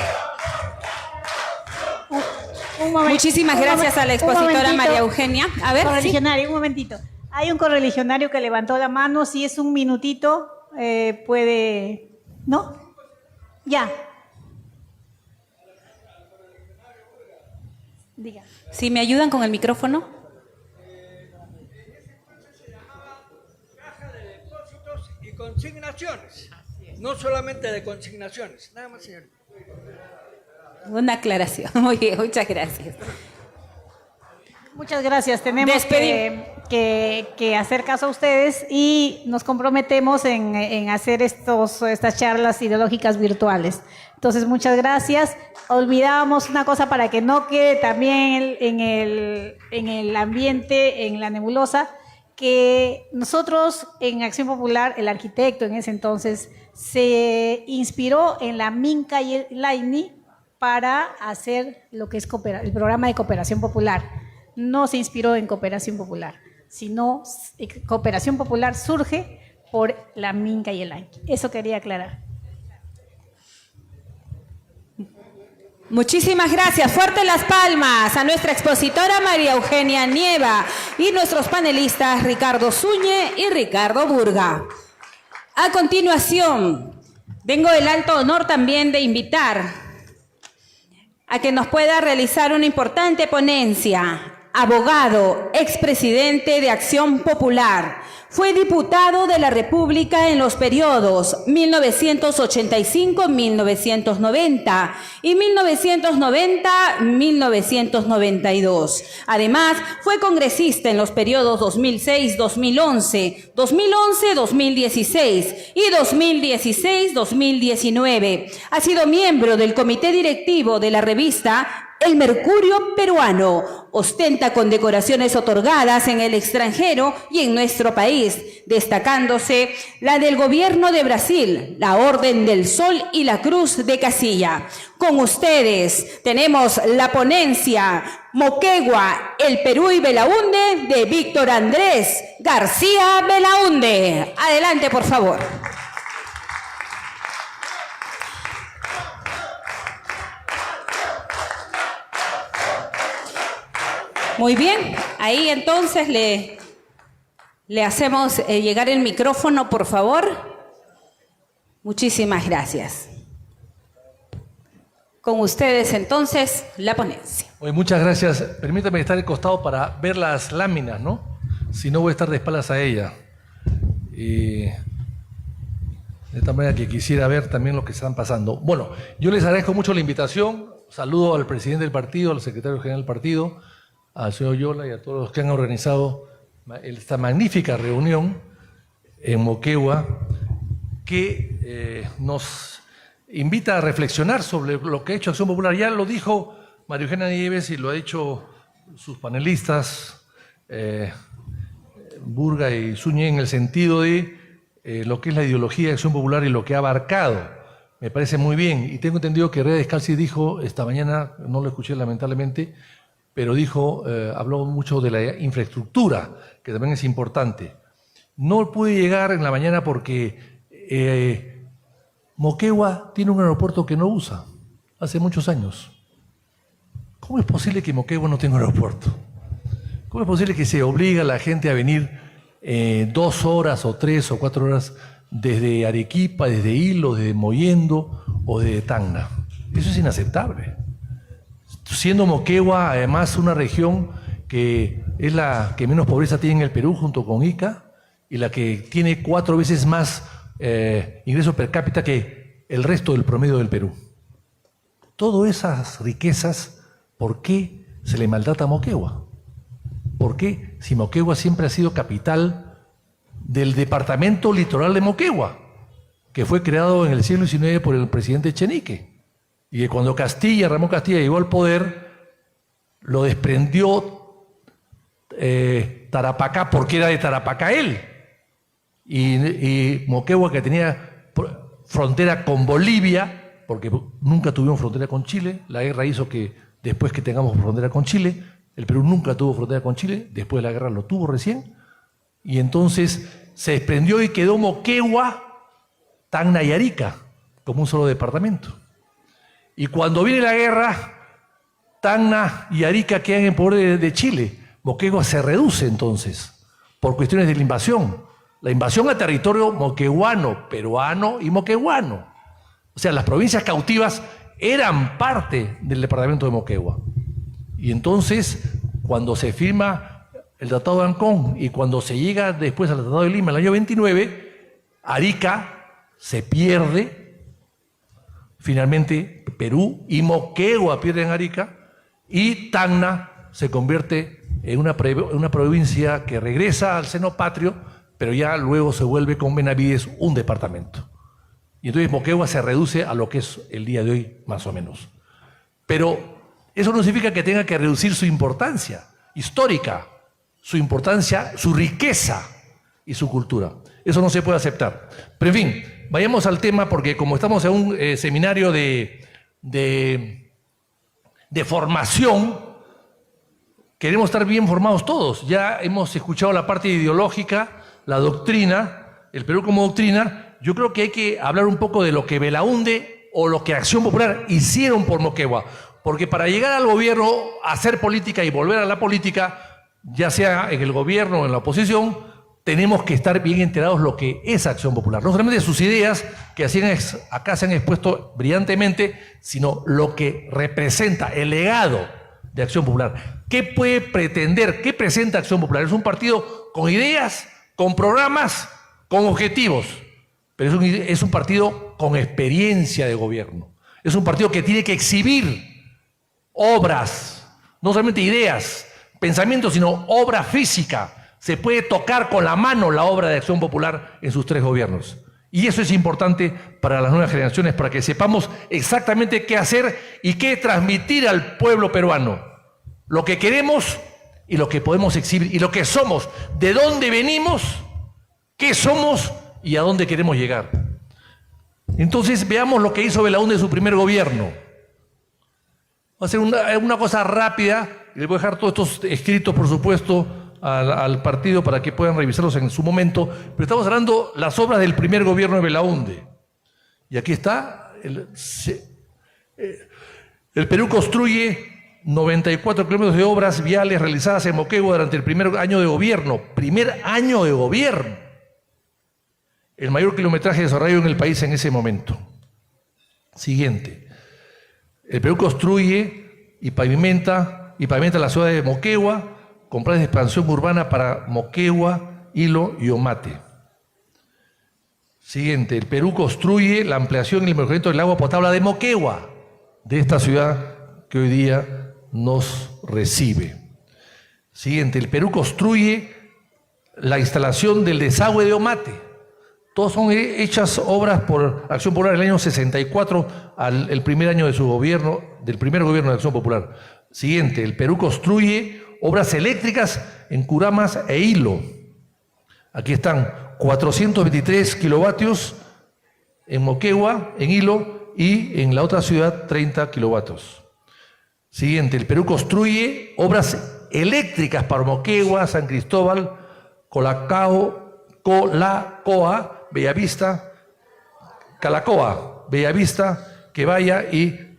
Muchísimas gracias a la expositora María Eugenia. A ver, sí. Correligionario, un momentito. Hay un correligionario que levantó la mano. Si es un minutito, puede... ¿No? Ya. Diga. Si me ayudan con el micrófono. Caja de depósitos y consignaciones. No solamente de consignaciones. Nada más, señor. Una aclaración. Muy bien, muchas gracias. Muchas gracias. Tenemos que hacer caso a ustedes y nos comprometemos en hacer estas charlas ideológicas virtuales. Entonces, muchas gracias. Olvidábamos una cosa para que no quede también en el ambiente, en la nebulosa, que nosotros en Acción Popular, el arquitecto en ese entonces, se inspiró en la Minca y el Laini para hacer lo que es el programa de cooperación popular. No se inspiró en cooperación popular, sino cooperación popular surge por la Minca y el Laini. Eso quería aclarar. Muchísimas gracias. Fuerte las palmas a nuestra expositora María Eugenia Nieva y nuestros panelistas Ricardo Zúñez y Ricardo Burga. A continuación, tengo el alto honor también de invitar a que nos pueda realizar una importante ponencia. Abogado, expresidente de Acción Popular. Fue diputado de la República en los periodos 1985-1990 y 1990-1992. Además, fue congresista en los periodos 2006-2011, 2011-2016 y 2016-2019. Ha sido miembro del comité directivo de la revista El Mercurio Peruano. Ostenta condecoraciones otorgadas en el extranjero y en nuestro país, destacándose la del Gobierno de Brasil, la Orden del Sol y la Cruz de Casilla. Con ustedes tenemos la ponencia Moquegua, el Perú y Belaúnde de Víctor Andrés García Belaúnde. Adelante, por favor. Muy bien, ahí entonces le hacemos llegar el micrófono, por favor. Muchísimas gracias. Con ustedes entonces la ponencia. Oye, muchas gracias. Permítame estar al costado para ver las láminas, ¿no? Si no voy a estar de espaldas a ella. De esta manera que quisiera ver también lo que están pasando. Bueno, yo les agradezco mucho la invitación. Saludo al presidente del partido, al secretario general del partido, al señor Yola y a todos los que han organizado esta magnífica reunión en Moquegua, que nos invita a reflexionar sobre lo que ha hecho Acción Popular. Ya lo dijo María Eugenia Nieves y lo ha dicho sus panelistas, Burga y Zúñez, en el sentido de lo que es la ideología de Acción Popular y lo que ha abarcado. Me parece muy bien. Y tengo entendido que Rea Descalzi dijo esta mañana, no lo escuché lamentablemente, pero dijo, habló mucho de la infraestructura, que también es importante. No pude llegar en la mañana porque Moquegua tiene un aeropuerto que no usa hace muchos años. ¿Cómo es posible que Moquegua no tenga un aeropuerto? ¿Cómo es posible que se obliga a la gente a venir 2 horas o 3 o 4 horas desde Arequipa, desde Hilo, desde Mollendo o desde Tacna? Eso es inaceptable. Siendo Moquegua, además, una región que es la que menos pobreza tiene en el Perú, junto con Ica, y la que tiene 4 veces más ingresos per cápita que el resto del promedio del Perú. Todas esas riquezas, ¿por qué se le maltrata a Moquegua? ¿Por qué? Si Moquegua siempre ha sido capital del departamento litoral de Moquegua, que fue creado en el siglo XIX por el presidente Echenique. Y que cuando Ramón Castilla llegó al poder, lo desprendió Tarapacá porque era de Tarapacá él. Y Moquegua, que tenía frontera con Bolivia, porque nunca tuvimos frontera con Chile, la guerra hizo que después que tengamos frontera con Chile, el Perú nunca tuvo frontera con Chile, después de la guerra lo tuvo recién, y entonces se desprendió y quedó Moquegua, Tacna y Arica como un solo departamento. Y cuando viene la guerra, Tacna y Arica quedan en poder de Chile. Moquegua se reduce entonces por cuestiones de la invasión. La invasión a territorio moqueguano, peruano y moqueguano. O sea, las provincias cautivas eran parte del departamento de Moquegua. Y entonces, cuando se firma el Tratado de Ancón y cuando se llega después al Tratado de Lima en el año 29, Arica se pierde, finalmente Perú y Moquegua pierden Arica y Tacna se convierte en una provincia que regresa al seno patrio, pero ya luego se vuelve con Benavides un departamento. Y entonces Moquegua se reduce a lo que es el día de hoy, más o menos. Pero eso no significa que tenga que reducir su importancia histórica, su importancia, su riqueza y su cultura. Eso no se puede aceptar. Pero en fin, vayamos al tema porque como estamos en un seminario de formación, queremos estar bien formados todos. Ya hemos escuchado la parte ideológica, la doctrina, el Perú como doctrina. Yo creo que hay que hablar un poco de lo que Belaúnde o lo que Acción Popular hicieron por Moquegua. Porque para llegar al gobierno, hacer política y volver a la política, ya sea en el gobierno o en la oposición, tenemos que estar bien enterados de lo que es Acción Popular. No solamente sus ideas, que acá se han expuesto brillantemente, sino lo que representa el legado de Acción Popular. ¿Qué puede pretender? ¿Qué presenta Acción Popular? Es un partido con ideas, con programas, con objetivos. Pero es un partido con experiencia de gobierno. Es un partido que tiene que exhibir obras, no solamente ideas, pensamientos, sino obra física. Se puede tocar con la mano la obra de Acción Popular en sus 3 gobiernos. Y eso es importante para las nuevas generaciones, para que sepamos exactamente qué hacer y qué transmitir al pueblo peruano. Lo que queremos y lo que podemos exhibir, y lo que somos, de dónde venimos, qué somos y a dónde queremos llegar. Entonces veamos lo que hizo Belaúnde en su primer gobierno. Va a ser una cosa rápida, y les voy a dejar todos estos escritos, por supuesto, al partido para que puedan revisarlos en su momento, pero estamos hablando de las obras del primer gobierno de Belaúnde. Y aquí está, el Perú construye 94 kilómetros de obras viales realizadas en Moquegua durante el primer año de gobierno. Primer año de gobierno. El mayor kilometraje desarrollado en el país en ese momento. Siguiente. El Perú construye y pavimenta la ciudad de Moquegua con planes de expansión urbana para Moquegua, Hilo y Omate. Siguiente. El Perú construye la ampliación y el mejoramiento del agua potable de Moquegua, de esta ciudad que hoy día nos recibe. Siguiente. El Perú construye la instalación del desagüe de Omate. Todas son hechas obras por Acción Popular en el año 64, el primer año de su gobierno, del primer gobierno de Acción Popular. Siguiente, el Perú construye obras eléctricas en Curamas e Hilo. Aquí están 423 kilovatios en Moquegua, en Hilo, y en la otra ciudad 30 kilovatios. Siguiente, el Perú construye obras eléctricas para Moquegua, San Cristóbal, Colacoa, Bellavista, Calacoa, Bellavista, Quevaya y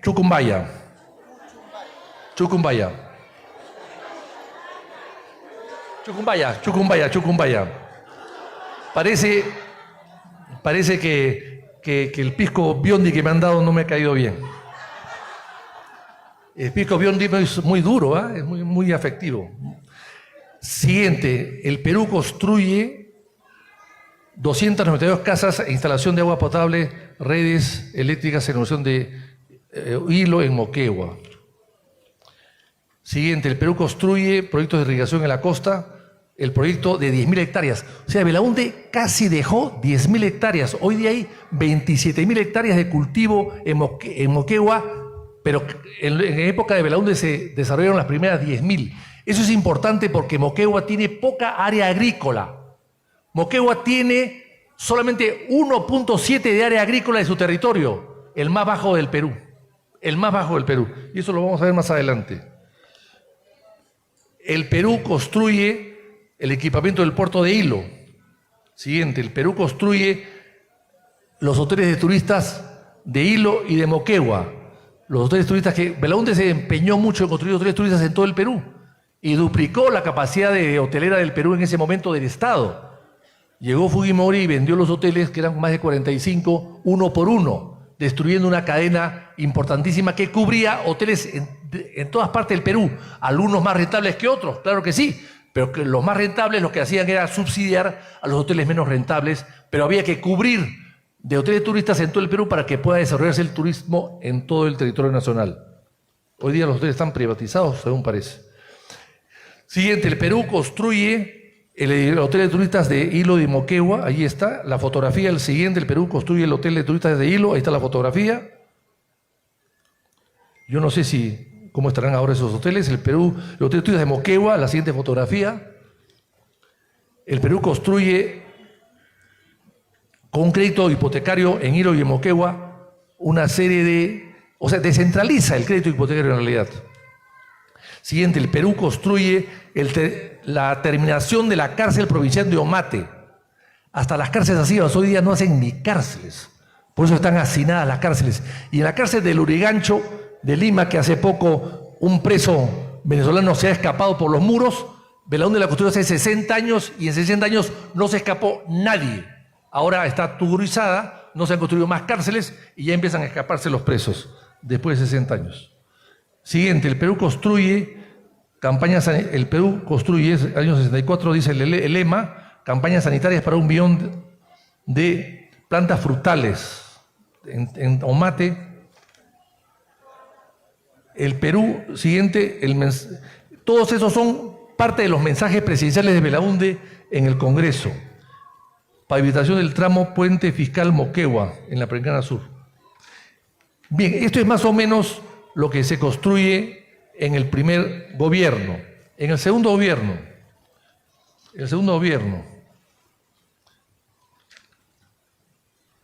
Chucumbaya. Parece que el pisco biondi que me han dado no me ha caído bien. El pisco biondi es muy duro, ¿eh? Es muy afectivo. Siguiente, el Perú construye 292 casas e instalación de agua potable, redes eléctricas en erupción de Hilo en Moquegua. Siguiente, el Perú construye proyectos de irrigación en la costa, el proyecto de 10.000 hectáreas. O sea, Belaúnde casi dejó 10.000 hectáreas. Hoy día hay 27.000 hectáreas de cultivo en Moquegua, pero en época de Belaúnde se desarrollaron las primeras 10.000. Eso es importante porque Moquegua tiene poca área agrícola. Moquegua tiene solamente 1.7 de área agrícola de su territorio, el más bajo del Perú. El más bajo del Perú. Y eso lo vamos a ver más adelante. El Perú construye el equipamiento del puerto de Hilo. Siguiente, el Perú construye los hoteles de turistas de Hilo y de Moquegua. los hoteles turistas, que Belaúnde se empeñó mucho en construir hoteles turistas en todo el Perú y duplicó la capacidad de hotelera del Perú en ese momento del Estado. Llegó Fujimori y vendió los hoteles, que eran más de 45, uno por uno, destruyendo una cadena importantísima que cubría hoteles en todas partes del Perú, algunos más rentables que otros, claro que sí, pero que los más rentables lo que hacían era subsidiar a los hoteles menos rentables, pero había que cubrir de hoteles turistas en todo el Perú para que pueda desarrollarse el turismo en todo el territorio nacional. Hoy día los hoteles están privatizados, según parece. Siguiente, el Perú construye el hotel de turistas de Hilo de Moquegua, ahí está la fotografía. El siguiente, el Perú construye el hotel de turistas de Hilo, ahí está la fotografía. Yo no sé cómo estarán ahora esos hoteles. El Perú, el hotel de turistas de Moquegua, la siguiente fotografía. El Perú construye con un crédito hipotecario en Hilo y en Moquegua una serie o sea, descentraliza el crédito hipotecario en realidad. Siguiente, el Perú construye la terminación de la cárcel provincial de Omate. Hasta las cárceles así hoy día no hacen ni cárceles. Por eso están hacinadas las cárceles. Y en la cárcel del Lurigancho de Lima, que hace poco un preso venezolano se ha escapado por los muros, Belaúnde la construyó hace 60 años y en 60 años no se escapó nadie. Ahora está tugurizada, no se han construido más cárceles y ya empiezan a escaparse los presos después de 60 años. Siguiente, el Perú construye año 64, dice el lema, campañas sanitarias para 1 millón de plantas frutales en Omate. El Perú, siguiente, todos esos son parte de los mensajes presidenciales de Belaúnde en el Congreso. Pavimentación del tramo Puente Fiscal Moquegua, en la Precana Sur. Bien, esto es más o menos lo que se construye en el primer gobierno. En el segundo gobierno,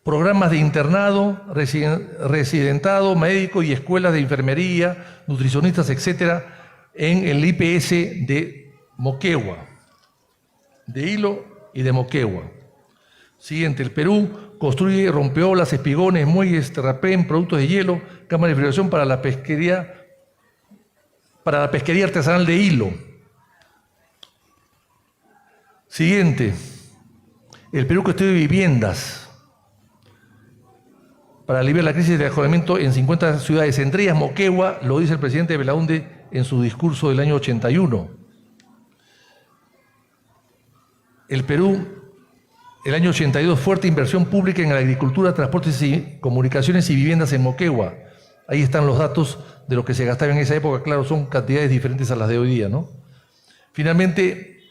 programas de internado, residentado, médico y escuelas de enfermería, nutricionistas, etcétera, en el IPS de Moquegua, de Hilo y de Moquegua. Siguiente, el Perú construye rompeolas, espigones, muelles, terraplén, productos de hielo, cámara de refrigeración para la pesquería artesanal de Hilo. Siguiente, el Perú construye viviendas para aliviar la crisis de alojamiento en 50 ciudades, entre ellas Moquegua, lo dice el presidente Belaúnde en su discurso del año 81. El Perú, el año 82, fuerte inversión pública en agricultura, transportes y comunicaciones y viviendas en Moquegua. Ahí están los datos de lo que se gastaba en esa época, claro, son cantidades diferentes a las de hoy día, ¿no? Finalmente,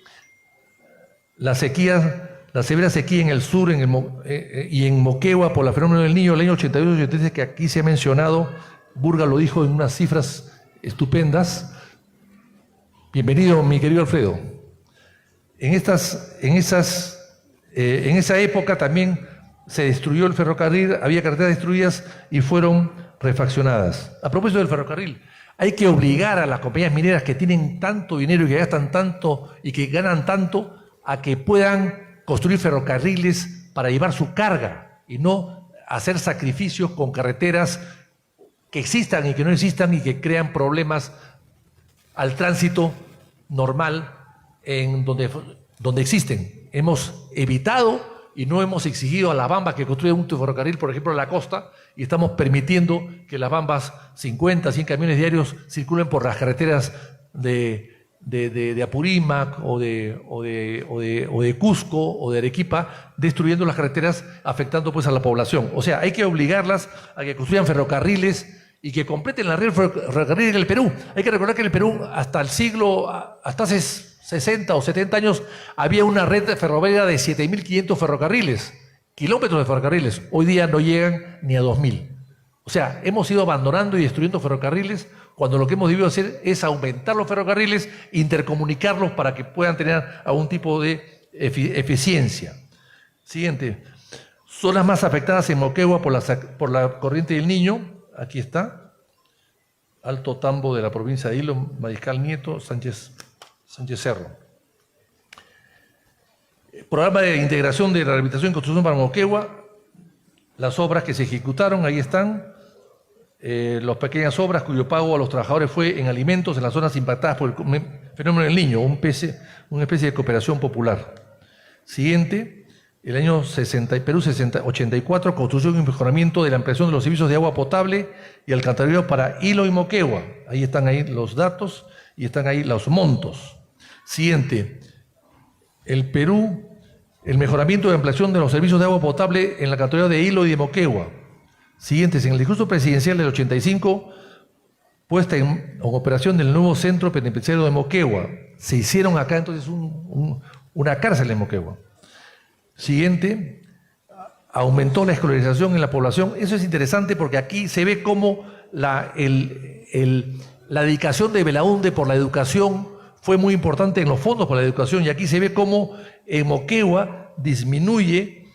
la severa sequía en el sur y en Moquegua por el fenómeno del Niño, el año 82-83, que aquí se ha mencionado, Burga lo dijo en unas cifras estupendas. Bienvenido, mi querido Alfredo. En esa época también se destruyó el ferrocarril, había carreteras destruidas y fueron refaccionadas. A propósito del ferrocarril, hay que obligar a las compañías mineras que tienen tanto dinero y que gastan tanto y que ganan tanto a que puedan construir ferrocarriles para llevar su carga y no hacer sacrificios con carreteras que existan y que no existan y que crean problemas al tránsito normal en donde existen. Hemos evitado y no hemos exigido a las Bambas que construyan un ferrocarril, por ejemplo, en la costa, y estamos permitiendo que las Bambas, 50, 100 camiones diarios, circulen por las carreteras de Apurímac o de Cusco o de Arequipa, destruyendo las carreteras, afectando pues a la población. O sea, hay que obligarlas a que construyan ferrocarriles y que completen la red ferrocarril en el Perú. Hay que recordar que en el Perú, hasta hace 60 o 70 años, había una red ferroviaria de 7.500 ferrocarriles, kilómetros de ferrocarriles. Hoy día no llegan ni a 2.000. O sea, hemos ido abandonando y destruyendo ferrocarriles cuando lo que hemos debido hacer es aumentar los ferrocarriles, intercomunicarlos para que puedan tener algún tipo de eficiencia. Siguiente. Zonas más afectadas en Moquegua por la corriente del Niño. Aquí está. Alto Tambo de la provincia de Hilo, Mariscal Nieto, Sánchez Cerro. Programa de integración de rehabilitación y construcción para Moquegua. Las obras que se ejecutaron, ahí están. las pequeñas obras cuyo pago a los trabajadores fue en alimentos en las zonas impactadas por el fenómeno del Niño, una especie de cooperación popular. Siguiente, el año Perú 84, construcción y mejoramiento de la ampliación de los servicios de agua potable y alcantarillado para Hilo y Moquegua. Ahí están ahí los datos y están ahí los montos. Siguiente, el Perú, el mejoramiento de ampliación de los servicios de agua potable en la alcantarillado de Hilo y de Moquegua. Siguientes, en el discurso presidencial del 85, puesta en operación del nuevo centro penitenciario de Moquegua. Se hicieron acá entonces una cárcel en Moquegua. Siguiente, aumentó la escolarización en la población. Eso es interesante porque aquí se ve cómo la dedicación de Belaúnde por la educación fue muy importante en los fondos para la educación, y aquí se ve cómo en Moquegua disminuye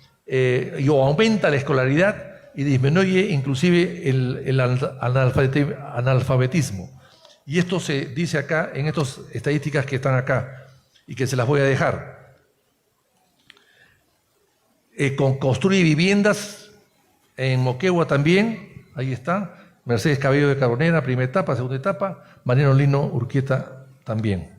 o aumenta la escolaridad y disminuye inclusive el analfabetismo. Y esto se dice acá en estas estadísticas que están acá y que se las voy a dejar. Construye viviendas en Moquegua también, ahí está, Mercedes Cabello de Carbonera, primera etapa, segunda etapa, Mariano Lino Urquieta también.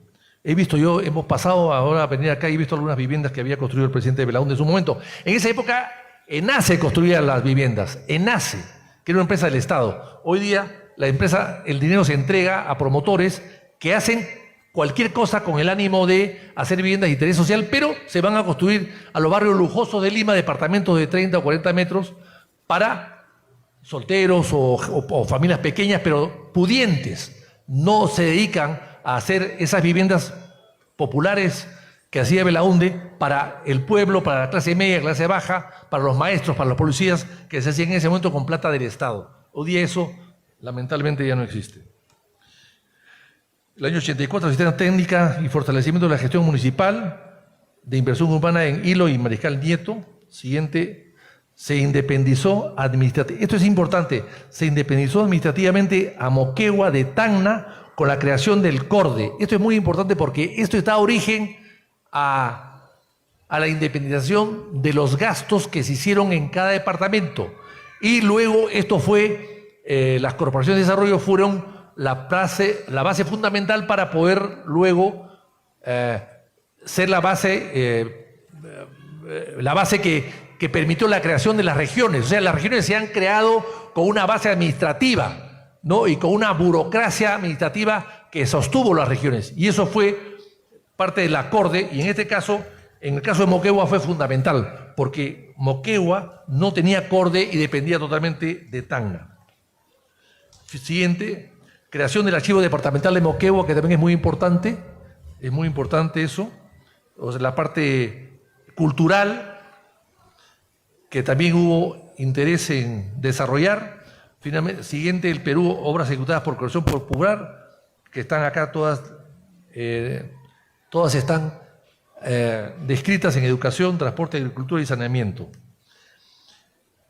Hemos pasado ahora a venir acá y he visto algunas viviendas que había construido el presidente Belaúnde en su momento. En esa época, ENACE construía las viviendas, ENACE, que era una empresa del Estado. Hoy día, la empresa, el dinero se entrega a promotores que hacen cualquier cosa con el ánimo de hacer viviendas de interés social, pero se van a construir a los barrios lujosos de Lima departamentos de 30 o 40 metros para solteros o familias pequeñas, pero pudientes. No se dedican a hacer esas viviendas populares que hacía Belaúnde para el pueblo, para la clase media, clase baja, para los maestros, para los policías, que se hacían en ese momento con plata del Estado. Hoy día eso, lamentablemente, ya no existe. El año 84, asistencia técnica y fortalecimiento de la gestión municipal de inversión urbana en Hilo y Mariscal Nieto. Siguiente, se independizó administrativamente. Esto es importante, se independizó administrativamente a Moquegua de Tacna con la creación del CORDE. Esto es muy importante porque esto da origen a la independización de los gastos que se hicieron en cada departamento. Y luego esto fue, las corporaciones de desarrollo fueron la base fundamental para poder luego ser la base que permitió la creación de las regiones. O sea, las regiones se han creado con una base administrativa, ¿no? Y con una burocracia administrativa que sostuvo las regiones. Y eso fue parte del acorde, y en este caso, en el caso de Moquegua fue fundamental, porque Moquegua no tenía acorde y dependía totalmente de Tacna. Siguiente, creación del archivo departamental de Moquegua, que también es muy importante eso, o sea, la parte cultural, que también hubo interés en desarrollar. Finalmente, siguiente, el Perú, obras ejecutadas por Corporación Popular, que están acá todas están descritas en educación, transporte, agricultura y saneamiento.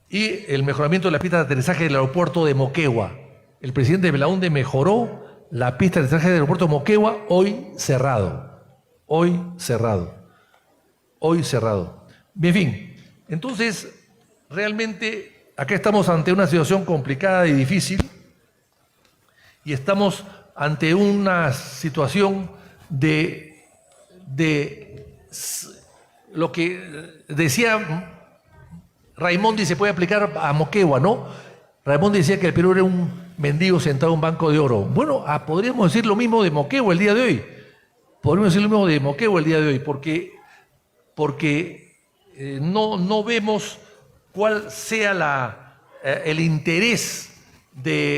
Y el mejoramiento de la pista de aterrizaje del aeropuerto de Moquegua. El presidente Belaúnde mejoró la pista de aterrizaje del aeropuerto de Moquegua, hoy cerrado. En fin, entonces, realmente, acá estamos ante una situación complicada y difícil, y estamos ante una situación de lo que decía Raimondi se puede aplicar a Moquegua, ¿no? Raimondi decía que el Perú era un mendigo sentado en un banco de oro. Bueno, podríamos decir lo mismo de Moquegua el día de hoy. Porque no vemos cuál sea el interés del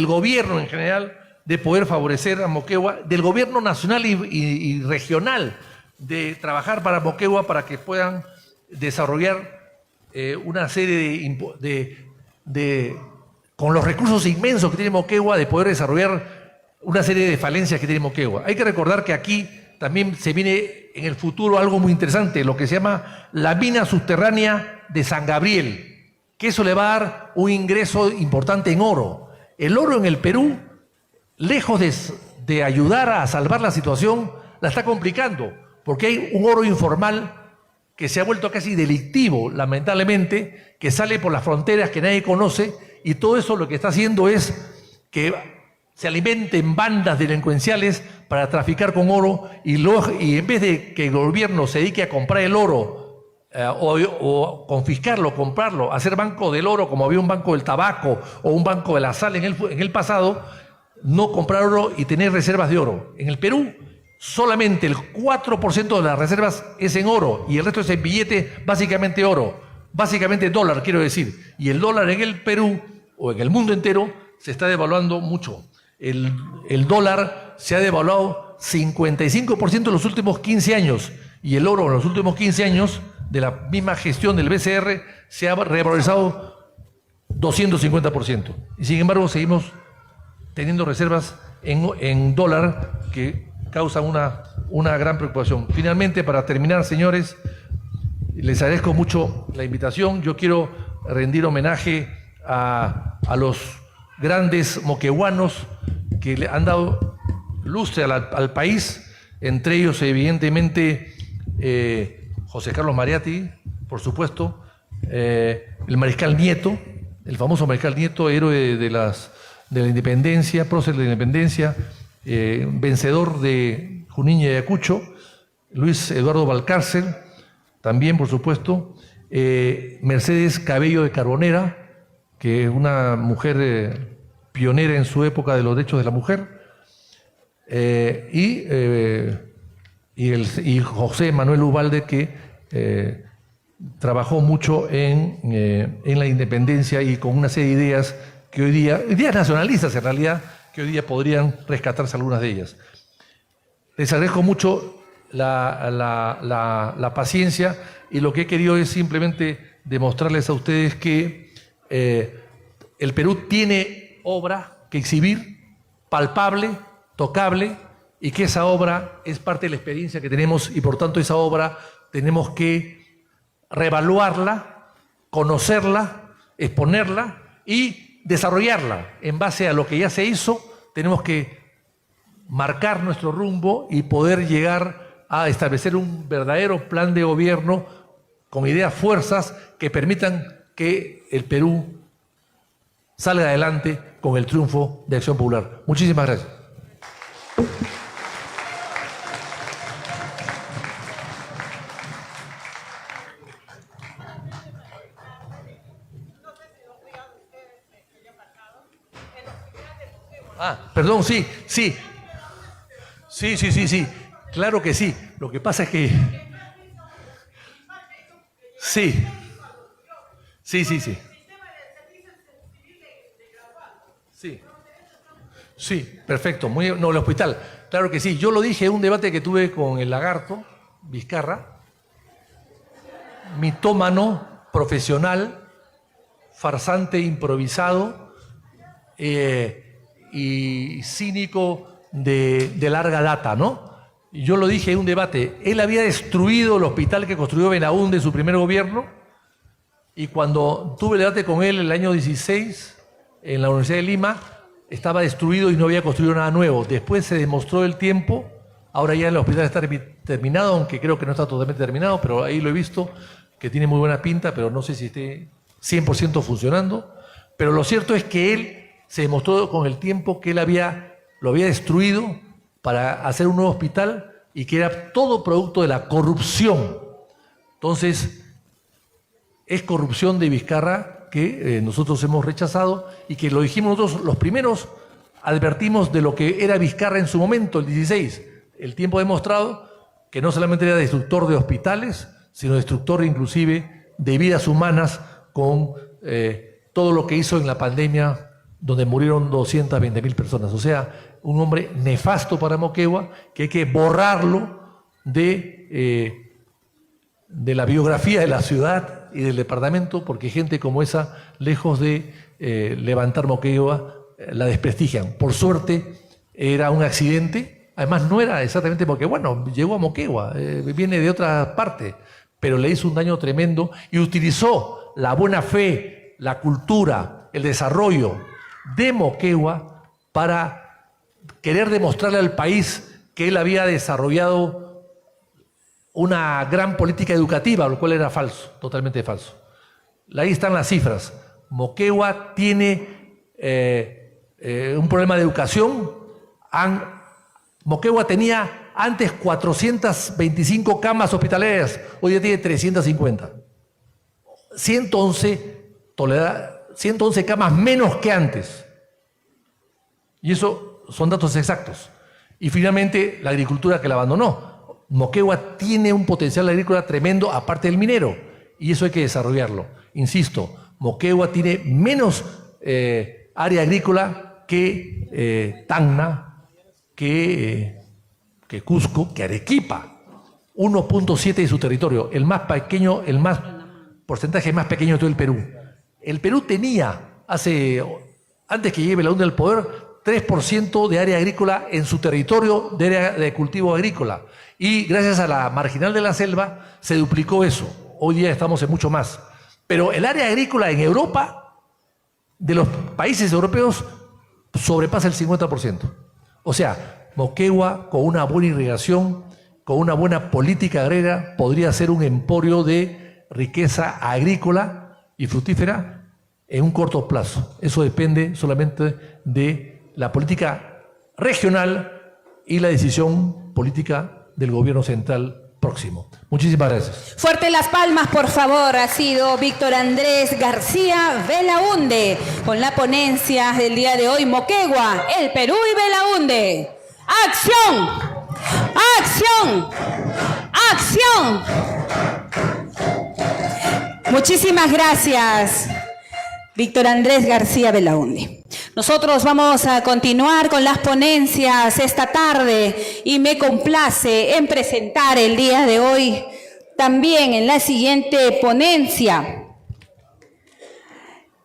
gobierno en general de poder favorecer a Moquegua, del gobierno nacional y regional, de trabajar para Moquegua para que puedan desarrollar una serie con los recursos inmensos que tiene Moquegua, de poder desarrollar una serie de falencias que tiene Moquegua. Hay que recordar que aquí también se viene en el futuro algo muy interesante, lo que se llama la mina subterránea de San Gabriel, que eso le va a dar un ingreso importante en oro. El oro en el Perú, lejos de ayudar a salvar la situación, la está complicando, porque hay un oro informal que se ha vuelto casi delictivo, lamentablemente, que sale por las fronteras que nadie conoce Y todo eso lo que está haciendo es que se alimenten bandas delincuenciales para traficar con oro y en vez de que el gobierno se dedique a comprar el oro o confiscarlo, comprarlo, hacer banco del oro como había un banco del tabaco o un banco de la sal en el pasado, no comprar oro y tener reservas de oro. En el Perú solamente el 4% de las reservas es en oro y el resto es en billete, básicamente oro, básicamente dólar, quiero decir. Y el dólar en el Perú o en el mundo entero se está devaluando mucho. El dólar se ha devaluado 55% en los últimos 15 años y el oro en los últimos 15 años de la misma gestión del BCR se ha revalorizado 250%. Y sin embargo seguimos teniendo reservas en dólar que causan una gran preocupación. Finalmente, para terminar, señores, les agradezco mucho la invitación. Yo quiero rendir homenaje a los grandes moqueguanos que le han dado lustre al país, entre ellos evidentemente José Carlos Mariátegui, por supuesto, el mariscal Nieto, el famoso mariscal Nieto, héroe de la independencia, prócer de la independencia, vencedor de Junín y Ayacucho, Luis Eduardo Valcárcel, también por supuesto, Mercedes Cabello de Carbonera, que es una mujer pionera en su época de los derechos de la mujer, y José Manuel Ubalde, que trabajó mucho en la independencia y con una serie de ideas que hoy día, ideas nacionalistas en realidad, que hoy día podrían rescatarse algunas de ellas. Les agradezco mucho la paciencia y lo que he querido es simplemente demostrarles a ustedes que el Perú tiene obra que exhibir, palpable, tocable, y que esa obra es parte de la experiencia que tenemos y por tanto esa obra tenemos que reevaluarla, conocerla, exponerla y desarrollarla. En base a lo que ya se hizo, tenemos que marcar nuestro rumbo y poder llegar a establecer un verdadero plan de gobierno con ideas, fuerzas que permitan que el Perú salga adelante con el triunfo de Acción Popular. Muchísimas gracias. Perdón, sí. Claro que sí. Lo que pasa es que... Sí, perfecto. No, el hospital. Claro que sí. Yo lo dije en un debate que tuve con el Lagarto, Vizcarra, mitómano, profesional, farsante, improvisado y cínico de larga data, ¿no? Yo lo dije en un debate. Él había destruido el hospital que construyó Benaúnde en su primer gobierno y cuando tuve el debate con él en el año 16 en la Universidad de Lima, estaba destruido y no había construido nada nuevo. Después se demostró el tiempo, ahora ya el hospital está terminado, aunque creo que no está totalmente terminado, pero ahí lo he visto, que tiene muy buena pinta, pero no sé si esté 100% funcionando. Pero lo cierto es que él se demostró con el tiempo que él lo había destruido para hacer un nuevo hospital y que era todo producto de la corrupción. Entonces, es corrupción de Vizcarra que nosotros hemos rechazado y que lo dijimos nosotros los primeros, advertimos de lo que era Vizcarra en su momento, el 16. El tiempo ha demostrado que no solamente era destructor de hospitales, sino destructor inclusive de vidas humanas con todo lo que hizo en la pandemia donde murieron 220.000 personas. O sea, un hombre nefasto para Moquegua que hay que borrarlo de la biografía de la ciudad y del departamento, porque gente como esa, lejos de levantar Moquegua, la desprestigian. Por suerte, era un accidente. Además, no era exactamente porque, bueno, llegó a Moquegua, viene de otra parte, pero le hizo un daño tremendo y utilizó la buena fe, la cultura, el desarrollo de Moquegua para querer demostrarle al país que él había desarrollado una gran política educativa, lo cual era falso, totalmente falso. Ahí están las cifras. Moquegua tiene un problema de educación. Moquegua tenía antes 425 camas hospitalarias, hoy día tiene 350. 111 camas menos que antes. Y eso son datos exactos. Y finalmente, la agricultura que la abandonó. Moquegua tiene un potencial agrícola tremendo, aparte del minero, y eso hay que desarrollarlo. Insisto, Moquegua tiene menos área agrícola que Tacna, que Cusco, que Arequipa. 1.7 de su territorio, el más pequeño, porcentaje más pequeño de todo el Perú. El Perú tenía, antes que llegue Belaúnde al poder, 3% de área agrícola en su territorio de área de cultivo agrícola. Y gracias a la marginal de la selva se duplicó eso. Hoy día estamos en mucho más. Pero el área agrícola en Europa, de los países europeos, sobrepasa el 50%. O sea, Moquegua, con una buena irrigación, con una buena política agraria, podría ser un emporio de riqueza agrícola y fructífera en un corto plazo. Eso depende solamente de la política regional y la decisión política del gobierno central próximo. Muchísimas gracias. Fuerte las palmas, por favor. Ha sido Víctor Andrés García Belaúnde con la ponencia del día de hoy, Moquegua, el Perú y Belaúnde. ¡Acción! ¡Acción! ¡Acción! Muchísimas gracias, Víctor Andrés García Belaúnde. Nosotros vamos a continuar con las ponencias esta tarde y me complace en presentar el día de hoy también en la siguiente ponencia.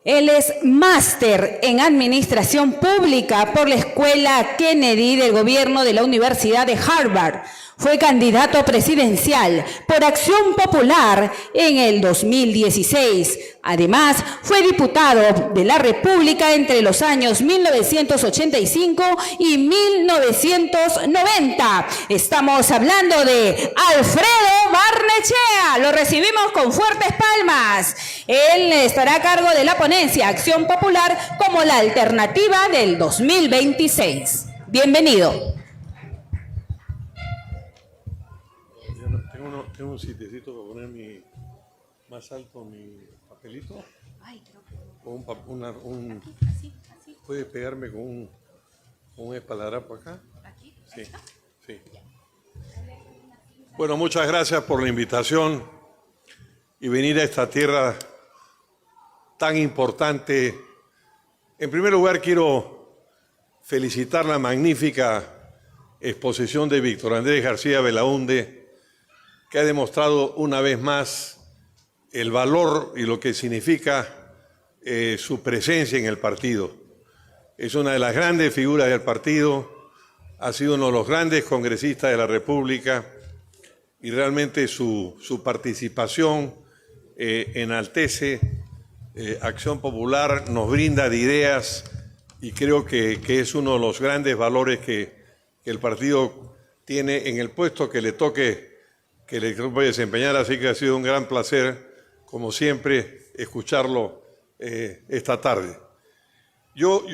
Él es máster en Administración Pública por la Escuela Kennedy del Gobierno de la Universidad de Harvard. Fue candidato presidencial por Acción Popular en el 2016. Además, fue diputado de la República entre los años 1985 y 1990. Estamos hablando de Alfredo Barnechea. Lo recibimos con fuertes palmas. Él estará a cargo de la ponencia Acción Popular como la alternativa del 2026. Bienvenido. Tengo un sitiecito para poner más alto mi papelito. O ¿puede pegarme con un espaldarapo acá? Sí, sí. Bueno, muchas gracias por la invitación y venir a esta tierra tan importante. En primer lugar, quiero felicitar la magnífica exposición de Víctor Andrés García Belaúnde, que ha demostrado una vez más el valor y lo que significa su presencia en el partido. Es una de las grandes figuras del partido, ha sido uno de los grandes congresistas de la República y realmente su participación enaltece Acción Popular, nos brinda de ideas y creo que es uno de los grandes valores que el partido tiene en el puesto que le toque desempeñar, así que ha sido un gran placer, como siempre, escucharlo esta tarde. Yo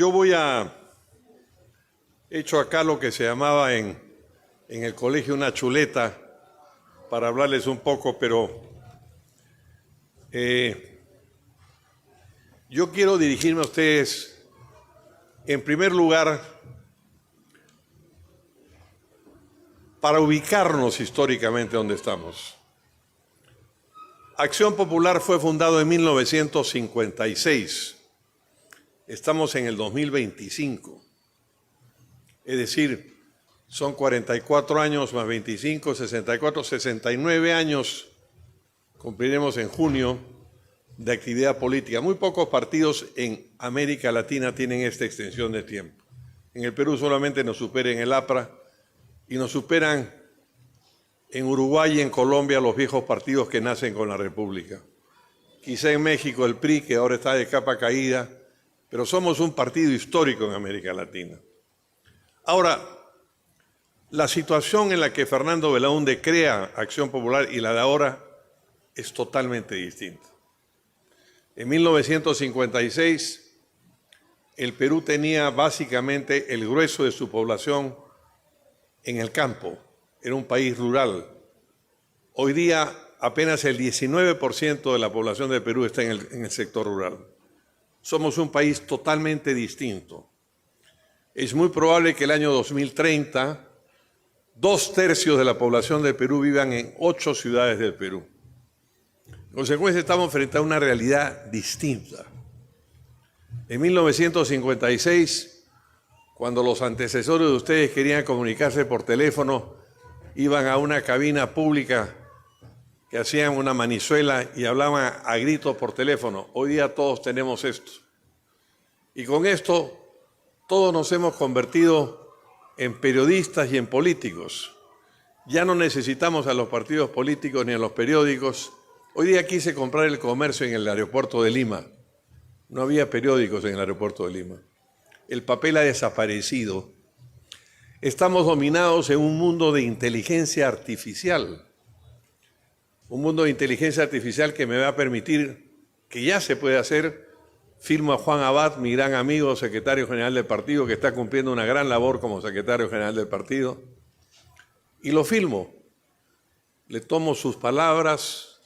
he hecho acá lo que se llamaba en el colegio una chuleta, para hablarles un poco, pero yo quiero dirigirme a ustedes, en primer lugar, para ubicarnos históricamente donde estamos. Acción Popular fue fundado en 1956. Estamos en el 2025. Es decir, son 44 años más 25, 64, 69 años, cumpliremos en junio, de actividad política. Muy pocos partidos en América Latina tienen esta extensión de tiempo. En el Perú solamente nos supera en el APRA, y nos superan en Uruguay y en Colombia los viejos partidos que nacen con la República. Quizá en México el PRI, que ahora está de capa caída, pero somos un partido histórico en América Latina. Ahora, la situación en la que Fernando Belaúnde crea Acción Popular y la de ahora es totalmente distinta. En 1956, el Perú tenía básicamente el grueso de su población en el campo. Era un país rural. Hoy día apenas el 19% de la población del Perú está en el sector rural. Somos un país totalmente distinto. Es muy probable que el año 2030, 2/3 de la población del Perú vivan en 8 ciudades del Perú. En consecuencia, estamos frente a una realidad distinta. En 1956, cuando los antecesores de ustedes querían comunicarse por teléfono, iban a una cabina pública que hacían una manizuela y hablaban a gritos por teléfono. Hoy día todos tenemos esto. Y con esto, todos nos hemos convertido en periodistas y en políticos. Ya no necesitamos a los partidos políticos ni a los periódicos. Hoy día quise comprar El Comercio en el aeropuerto de Lima. No había periódicos en el aeropuerto de Lima. El papel ha desaparecido. Estamos dominados en un mundo de inteligencia artificial. Un mundo de inteligencia artificial que me va a permitir, que ya se puede hacer, firmo a Juan Abad, mi gran amigo, secretario general del partido, que está cumpliendo una gran labor como secretario general del partido, y lo filmo. Le tomo sus palabras,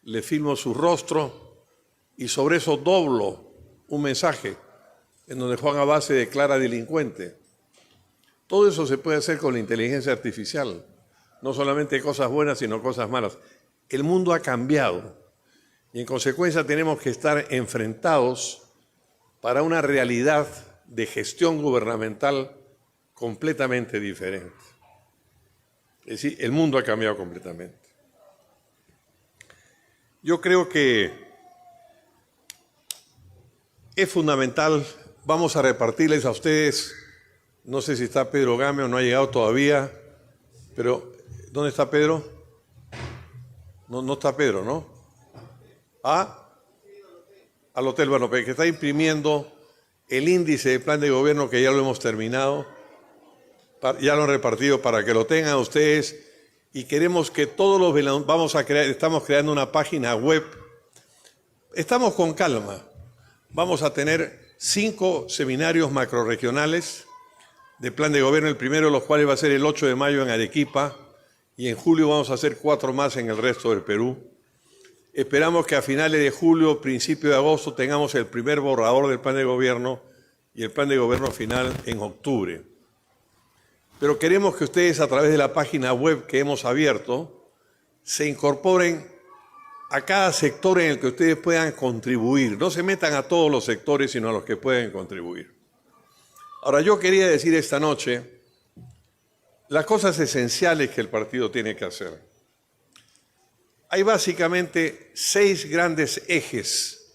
le filmo su rostro, y sobre eso doblo un mensaje en donde Juan Abad se declara delincuente. Todo eso se puede hacer con la inteligencia artificial. No solamente cosas buenas, sino cosas malas. El mundo ha cambiado y en consecuencia tenemos que estar enfrentados para una realidad de gestión gubernamental completamente diferente. Es decir, el mundo ha cambiado completamente. Yo creo que es fundamental, vamos a repartirles a ustedes, no sé si está Pedro Game o no ha llegado todavía, pero ¿dónde está Pedro? No está Pedro, ¿no? Al hotel, bueno, que está imprimiendo el índice de plan de gobierno que ya lo hemos terminado, ya lo han repartido para que lo tengan ustedes y queremos que todos los estamos creando una página web. Estamos con calma. Vamos a tener 5 seminarios macrorregionales de plan de gobierno, el primero de los cuales va a ser el 8 de mayo en Arequipa y en julio vamos a hacer 4 más en el resto del Perú. Esperamos que a finales de julio, principio de agosto, tengamos el primer borrador del plan de gobierno y el plan de gobierno final en octubre. Pero queremos que ustedes, a través de la página web que hemos abierto, se incorporen a cada sector en el que ustedes puedan contribuir. No se metan a todos los sectores, sino a los que pueden contribuir. Ahora, yo quería decir esta noche las cosas esenciales que el partido tiene que hacer. Hay básicamente 6 grandes ejes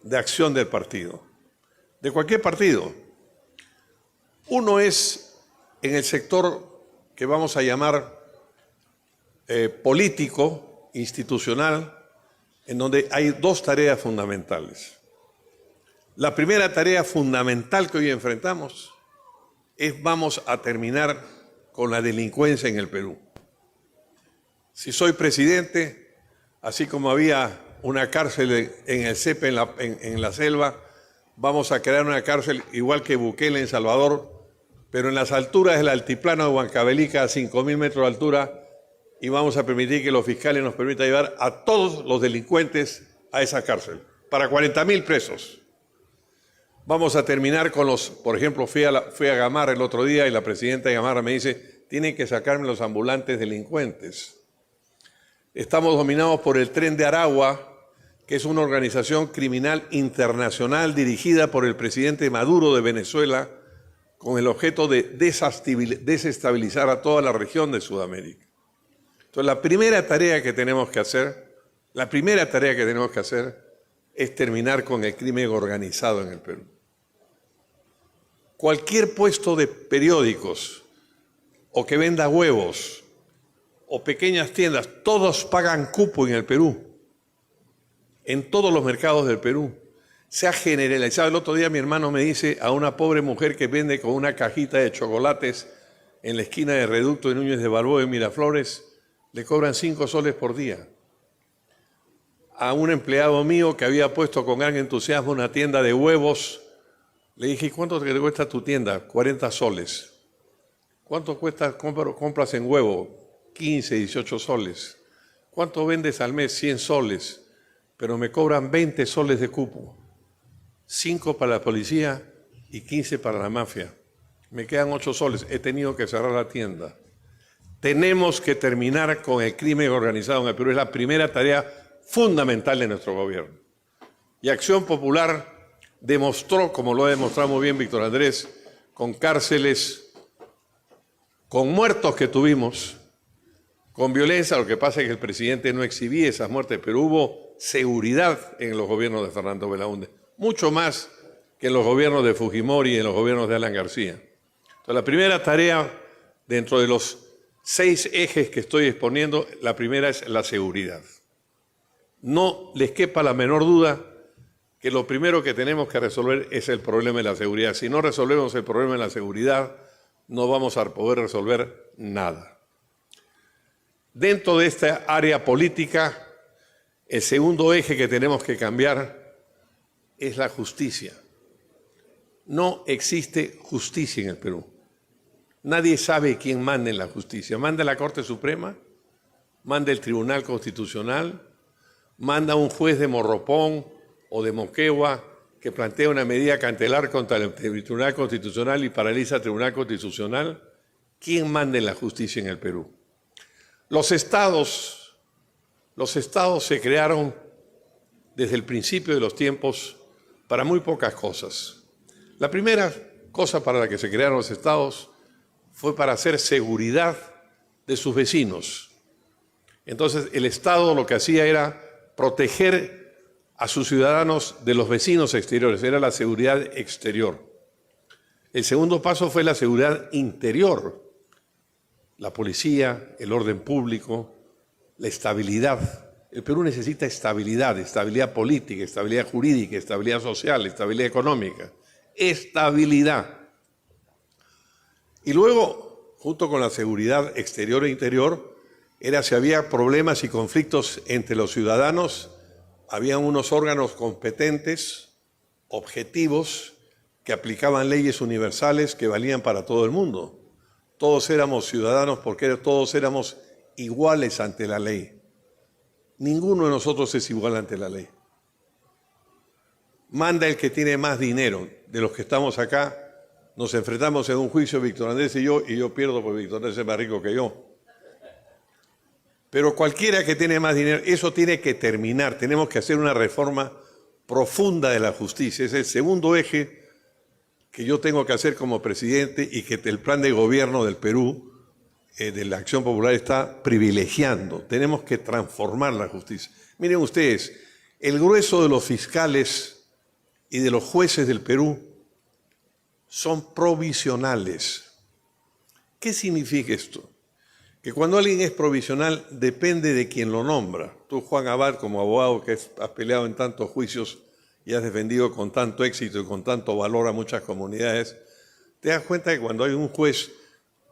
de acción del partido, de cualquier partido. Uno es en el sector que vamos a llamar político, institucional, en donde hay 2 tareas fundamentales. La primera tarea fundamental que hoy enfrentamos es vamos a terminar con la delincuencia en el Perú. Si soy presidente, así como había una cárcel en el CEPE, en la selva, vamos a crear una cárcel igual que Bukele en Salvador, pero en las alturas del altiplano de Huancavelica, a 5.000 metros de altura, y vamos a permitir que los fiscales nos permitan llevar a todos los delincuentes a esa cárcel, para 40.000 presos. Vamos a terminar con por ejemplo, fui a Gamarra el otro día y la presidenta de Gamarra me dice, tienen que sacarme los ambulantes delincuentes. Estamos dominados por el Tren de Aragua, que es una organización criminal internacional dirigida por el presidente Maduro de Venezuela, con el objeto de desestabilizar a toda la región de Sudamérica. Entonces, la primera tarea que tenemos que hacer es terminar con el crimen organizado en el Perú. Cualquier puesto de periódicos o que venda huevos o pequeñas tiendas, todos pagan cupo en el Perú, en todos los mercados del Perú. Se ha generalizado. El otro día mi hermano me dice a una pobre mujer que vende con una cajita de chocolates en la esquina de Reducto de Núñez de Balboa en Miraflores, le cobran 5 soles por día. a un empleado mío que había puesto con gran entusiasmo una tienda de huevos. Le dije, ¿cuánto te cuesta tu tienda? 40 soles. ¿Cuánto cuesta compras en huevo? 15, 18 soles. ¿Cuánto vendes al mes? 100 soles. Pero me cobran 20 soles de cupo. 5 para la policía y 15 para la mafia. Me quedan 8 soles. He tenido que cerrar la tienda. Tenemos que terminar con el crimen organizado en el Perú. Es la primera tarea fundamental de nuestro gobierno. Y Acción Popular demostró, como lo ha demostrado muy bien Víctor Andrés, con cárceles, con muertos que tuvimos, con violencia. Lo que pasa es que el presidente no exhibía esas muertes, pero hubo seguridad en los gobiernos de Fernando Belaúnde, mucho más que en los gobiernos de Fujimori y en los gobiernos de Alan García. Entonces, la primera tarea, dentro de los 6 ejes que estoy exponiendo, la primera es la seguridad. No les quepa la menor duda que lo primero que tenemos que resolver es el problema de la seguridad. Si no resolvemos el problema de la seguridad, no vamos a poder resolver nada. Dentro de esta área política, el segundo eje que tenemos que cambiar es la justicia. No existe justicia en el Perú. Nadie sabe quién manda en la justicia. ¿Manda la Corte Suprema? ¿Manda el Tribunal Constitucional? ¿Manda un juez de Morropón o de Moquegua que plantea una medida cautelar contra el Tribunal Constitucional y paraliza el Tribunal Constitucional? ¿Quién manda en la justicia en el Perú? Los estados se crearon desde el principio de los tiempos para muy pocas cosas. La primera cosa para la que se crearon los estados fue para hacer seguridad de sus vecinos. Entonces, el Estado lo que hacía era proteger a sus ciudadanos de los vecinos exteriores, era la seguridad exterior. El segundo paso fue la seguridad interior, la policía, el orden público, la estabilidad. El Perú necesita estabilidad, estabilidad política, estabilidad jurídica, estabilidad social, estabilidad económica. Estabilidad. Y luego, junto con la seguridad exterior e interior, era si había problemas y conflictos entre los ciudadanos, había unos órganos competentes, objetivos, que aplicaban leyes universales que valían para todo el mundo. Todos éramos ciudadanos porque todos éramos iguales ante la ley. Ninguno de nosotros es igual ante la ley. Manda el que tiene más dinero. De los que estamos acá, nos enfrentamos en un juicio, Víctor Andrés y yo pierdo porque Víctor Andrés es más rico que yo. Pero cualquiera que tiene más dinero, eso tiene que terminar. Tenemos que hacer una reforma profunda de la justicia. Es el segundo eje que yo tengo que hacer como presidente y que el plan de gobierno del Perú, de la Acción Popular, está privilegiando. Tenemos que transformar la justicia. Miren ustedes, el grueso de los fiscales y de los jueces del Perú son provisionales. ¿Qué significa esto? Que cuando alguien es provisional depende de quien lo nombra. Tú, Juan Abad, como abogado que has peleado en tantos juicios y has defendido con tanto éxito y con tanto valor a muchas comunidades, te das cuenta que cuando hay un juez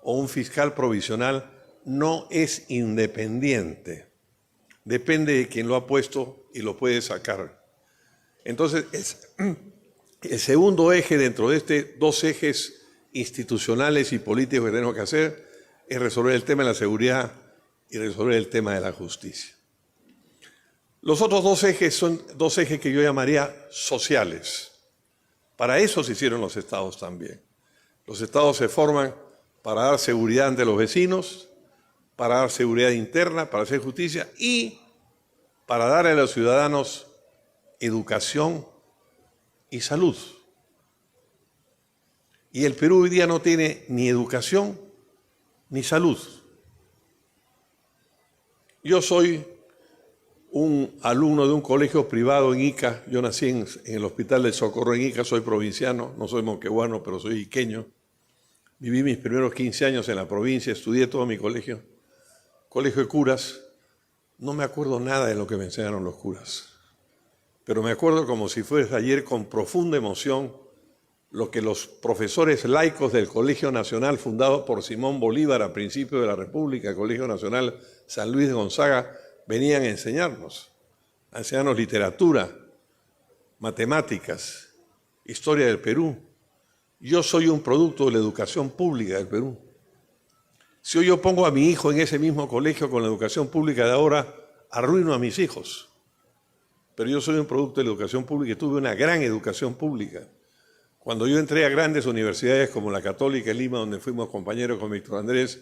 o un fiscal provisional no es independiente. Depende de quien lo ha puesto y lo puede sacar. Entonces, el segundo eje dentro de estos 2 ejes institucionales y políticos que tenemos que hacer es resolver el tema de la seguridad y resolver el tema de la justicia. Los otros 2 ejes son 2 ejes que yo llamaría sociales. Para eso se hicieron los estados también. Los estados se forman para dar seguridad ante los vecinos, para dar seguridad interna, para hacer justicia y para dar a los ciudadanos educación y salud. Y el Perú hoy día no tiene ni educación ni salud. Yo soy un alumno de un colegio privado en Ica. Yo nací en el Hospital del Socorro en Ica, soy provinciano, no soy moqueguano, pero soy iqueño. Viví mis primeros 15 años en la provincia, estudié todo mi colegio de curas. No me acuerdo nada de lo que me enseñaron los curas, pero me acuerdo como si fuese ayer con profunda emoción lo que los profesores laicos del Colegio Nacional, fundado por Simón Bolívar a principios de la República, el Colegio Nacional San Luis de Gonzaga, venían a enseñarnos. a enseñarnos literatura, matemáticas, historia del Perú. Yo soy un producto de la educación pública del Perú. Si hoy yo pongo a mi hijo en ese mismo colegio con la educación pública de ahora, arruino a mis hijos. Pero yo soy un producto de la educación pública y tuve una gran educación pública. Cuando yo entré a grandes universidades como la Católica de Lima, donde fuimos compañeros con Víctor Andrés,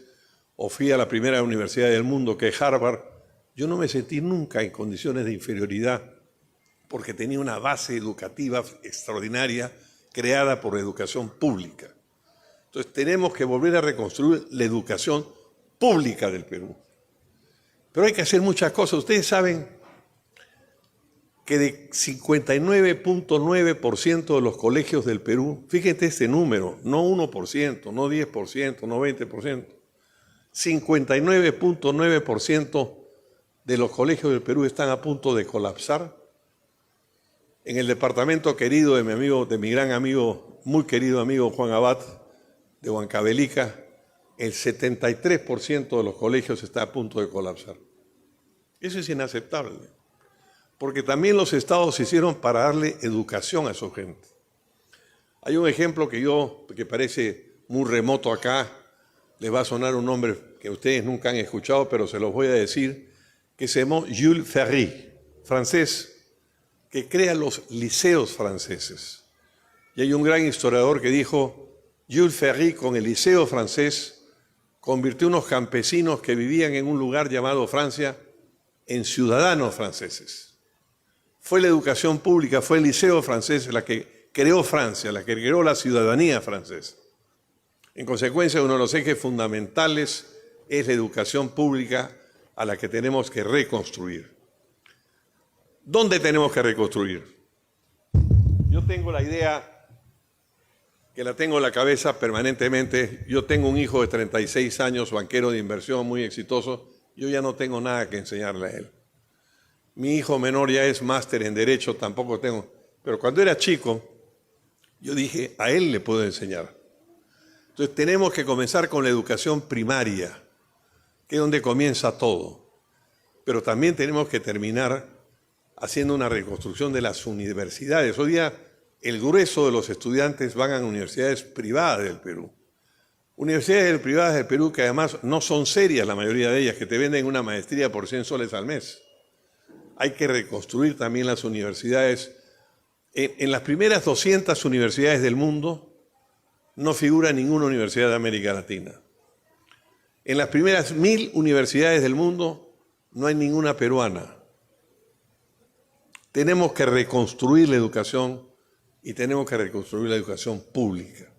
o fui a la primera universidad del mundo, que es Harvard, yo no me sentí nunca en condiciones de inferioridad, porque tenía una base educativa extraordinaria creada por la educación pública. Entonces tenemos que volver a reconstruir la educación pública del Perú. Pero hay que hacer muchas cosas. Ustedes saben que de 59.9% de los colegios del Perú, fíjense este número, no 1%, no 10%, no 20%, 59.9% de los colegios del Perú están a punto de colapsar. En el departamento querido de mi amigo, de mi gran amigo, muy querido amigo Juan Abad, de Huancavelica, el 73% de los colegios está a punto de colapsar. Eso es inaceptable, porque también los estados se hicieron para darle educación a su gente. Hay un ejemplo que parece muy remoto acá, les va a sonar un nombre que ustedes nunca han escuchado, pero se los voy a decir, que se llamó Jules Ferry, francés, que crea los liceos franceses. Y hay un gran historiador que dijo, Jules Ferry con el liceo francés convirtió a unos campesinos que vivían en un lugar llamado Francia en ciudadanos franceses. Fue la educación pública, fue el liceo francés la que creó Francia, la que creó la ciudadanía francesa. En consecuencia, uno de los ejes fundamentales es la educación pública a la que tenemos que reconstruir. ¿Dónde tenemos que reconstruir? Yo tengo la idea, que la tengo en la cabeza permanentemente. Yo tengo un hijo de 36 años, banquero de inversión, muy exitoso. Yo ya no tengo nada que enseñarle a él. Mi hijo menor ya es máster en Derecho, tampoco tengo. Pero cuando era chico, yo dije, a él le puedo enseñar. Entonces tenemos que comenzar con la educación primaria, que es donde comienza todo. Pero también tenemos que terminar haciendo una reconstrucción de las universidades. Hoy día el grueso de los estudiantes van a universidades privadas del Perú. Universidades privadas del Perú que además no son serias la mayoría de ellas, que te venden una maestría por 100 soles al mes. Hay que reconstruir también las universidades. En las primeras 200 universidades del mundo no figura ninguna universidad de América Latina. En las primeras 1000 universidades del mundo no hay ninguna peruana. Tenemos que reconstruir la educación y tenemos que reconstruir la educación pública.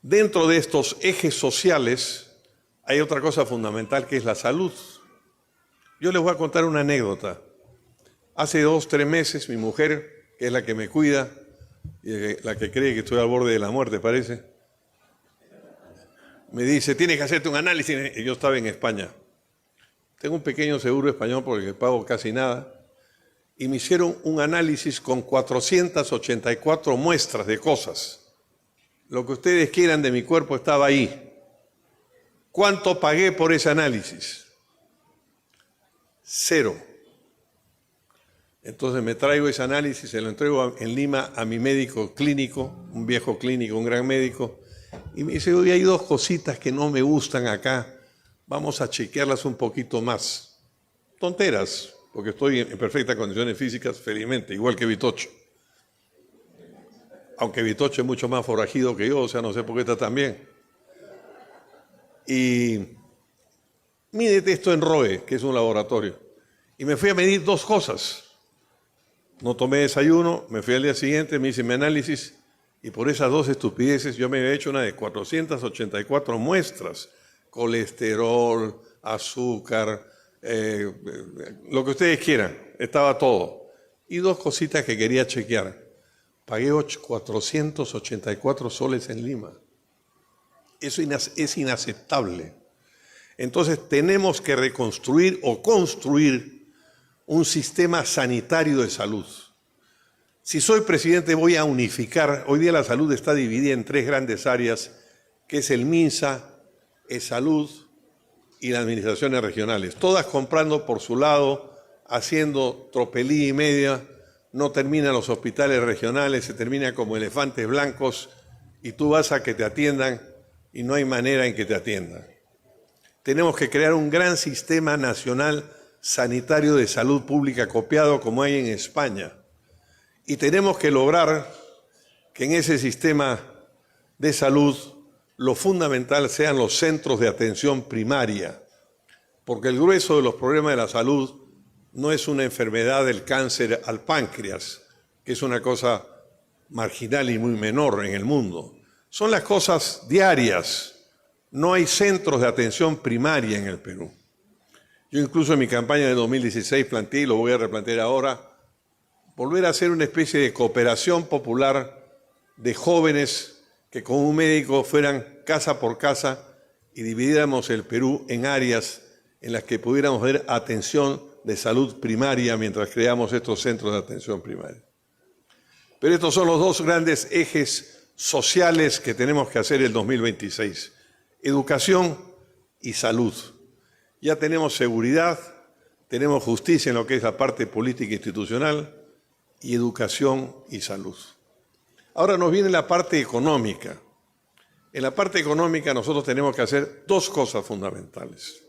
Dentro de estos ejes sociales hay otra cosa fundamental que es la salud. Yo les voy a contar una anécdota. Hace 2 o 3 meses mi mujer, que es la que me cuida, y la que cree que estoy al borde de la muerte, parece, me dice, tienes que hacerte un análisis. Y yo estaba en España. Tengo un pequeño seguro español porque pago casi nada. Y me hicieron un análisis con 484 muestras de cosas. Lo que ustedes quieran de mi cuerpo estaba ahí. ¿Cuánto pagué por ese análisis? 0. Entonces me traigo ese análisis, se lo entrego en Lima a mi médico clínico, un viejo clínico, un gran médico, y me dice, hoy hay 2 cositas que no me gustan acá, vamos a chequearlas un poquito más. Tonteras, porque estoy en perfectas condiciones físicas, felizmente, igual que Vitocho. Aunque Vitocho es mucho más forajido que yo, o sea, no sé por qué está tan bien. Y mídete esto en ROE, que es un laboratorio. Y me fui a medir 2 cosas. No tomé desayuno, me fui al día siguiente, me hice mi análisis, y por esas 2 estupideces yo me había hecho una de 484 muestras. Colesterol, azúcar, lo que ustedes quieran, estaba todo. Y 2 cositas que quería chequear. Pagué 484 soles en Lima. Eso es inaceptable. Entonces tenemos que reconstruir o construir un sistema sanitario de salud. Si soy presidente voy a unificar, hoy día la salud está dividida en 3 grandes áreas, que es el MINSA, es salud y las administraciones regionales, todas comprando por su lado haciendo tropelía y media, no terminan los hospitales regionales, se termina como elefantes blancos y tú vas a que te atiendan y no hay manera en que te atiendan. Tenemos que crear un gran sistema nacional sanitario de salud pública copiado como hay en España. Y tenemos que lograr que en ese sistema de salud lo fundamental sean los centros de atención primaria, porque el grueso de los problemas de la salud no es una enfermedad del cáncer al páncreas, que es una cosa marginal y muy menor en el mundo. Son las cosas diarias. No hay centros de atención primaria en el Perú. Yo incluso en mi campaña de 2016 planteé, y lo voy a replantear ahora, volver a hacer una especie de cooperación popular de jóvenes que con un médico fueran casa por casa y dividiéramos el Perú en áreas en las que pudiéramos ver atención de salud primaria mientras creamos estos centros de atención primaria. Pero estos son los dos grandes ejes sociales que tenemos que hacer el 2026. Educación y salud. Ya tenemos seguridad, tenemos justicia en lo que es la parte política e institucional, y educación y salud. Ahora nos viene la parte económica. En la parte económica nosotros tenemos que hacer dos cosas fundamentales.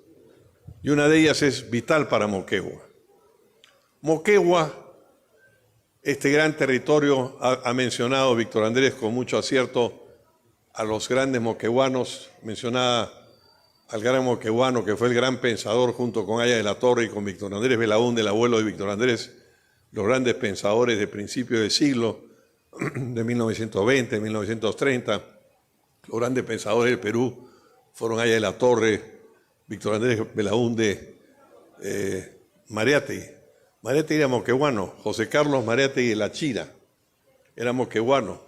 Y una de ellas es vital para Moquegua. Moquegua, este gran territorio, ha mencionado Víctor Andrés con mucho acierto a los grandes moqueguanos, mencionaba al gran moqueguano que fue el gran pensador junto con Aya de la Torre y con Víctor Andrés Belaúnde, el abuelo de Víctor Andrés, los grandes pensadores de principio del siglo, de 1920, 1930, los grandes pensadores del Perú fueron Aya de la Torre, Víctor Andrés Belaúnde, Mariátegui. Mariátegui era moqueguano, José Carlos Mariátegui de la Chira era moqueguano.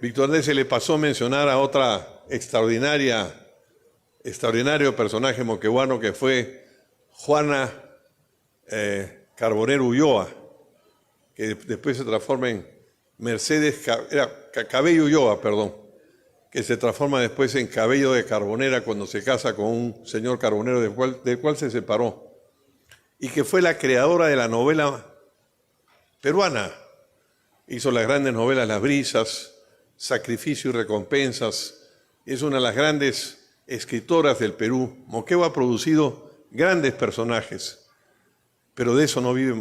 Víctor Andrés se le pasó a mencionar a otra extraordinario personaje moqueguano que fue Juana Carbonero Ulloa, que después se transforma en Mercedes, Cabello Ulloa, perdón, que se transforma después en Cabello de Carbonera cuando se casa con un señor carbonero del cual se separó, y que fue la creadora de la novela peruana. Hizo las grandes novelas Las Brisas, Sacrificio y Recompensas. Es una de las grandes escritoras del Perú. Moquegua ha producido grandes personajes, pero de eso no vive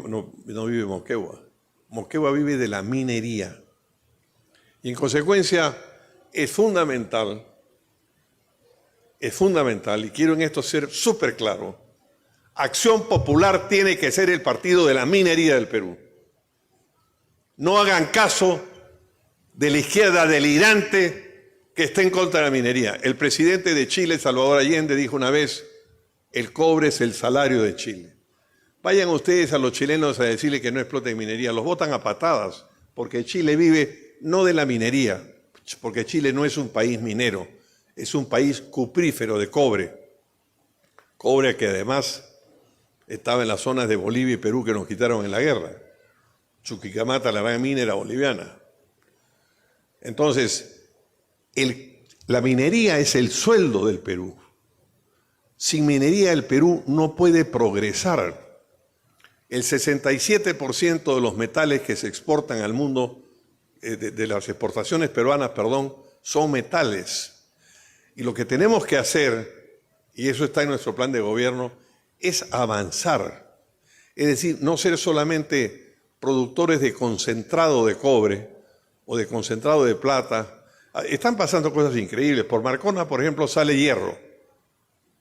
Moquegua. Moquegua vive de la minería. Y en consecuencia es fundamental, y quiero en esto ser súper claro, Acción Popular tiene que ser el partido de la minería del Perú. No hagan caso de la izquierda delirante que está en contra de la minería. El presidente de Chile, Salvador Allende, dijo una vez, el cobre es el salario de Chile. Vayan ustedes a los chilenos a decirle que no exploten minería. Los botan a patadas, porque Chile vive no de la minería, porque Chile no es un país minero, es un país cuprífero de cobre. Cobre que además estaba en las zonas de Bolivia y Perú que nos quitaron en la guerra. Chuquicamata, la gran mina, era boliviana. Entonces, la minería es el sueldo del Perú. Sin minería el Perú no puede progresar. El 67% de los metales que se exportan al mundo, de las exportaciones peruanas, son metales. Y lo que tenemos que hacer, y eso está en nuestro plan de gobierno, es avanzar. Es decir, no ser solamente productores de concentrado de cobre o de concentrado de plata. Están pasando cosas increíbles. Por Marcona, por ejemplo, sale hierro.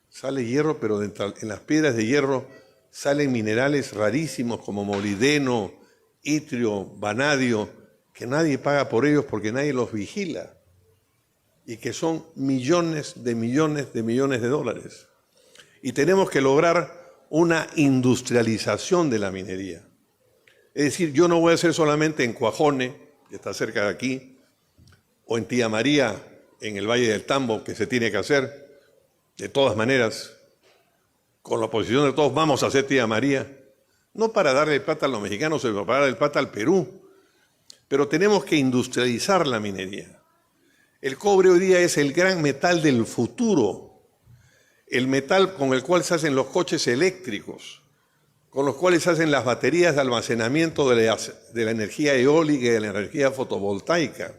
Sale hierro, pero en las piedras de hierro salen minerales rarísimos como molibdeno, itrio, vanadio, que nadie paga por ellos porque nadie los vigila y que son millones de millones de dólares. Y tenemos que lograr una industrialización de la minería. Es decir, yo no voy a hacer solamente en Cuajone, que está cerca de aquí, o en Tía María, en el Valle del Tambo, que se tiene que hacer. De todas maneras, con la oposición de todos, vamos a hacer Tía María, no para darle plata a los mexicanos, sino para darle plata al Perú. Pero tenemos que industrializar la minería. El cobre hoy día es el gran metal del futuro, el metal con el cual se hacen los coches eléctricos, con los cuales se hacen las baterías de almacenamiento de la energía eólica y de la energía fotovoltaica.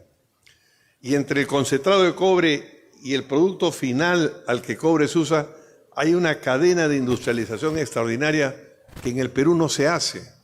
Y entre el concentrado de cobre y el producto final al que cobre se usa, hay una cadena de industrialización extraordinaria que en el Perú no se hace.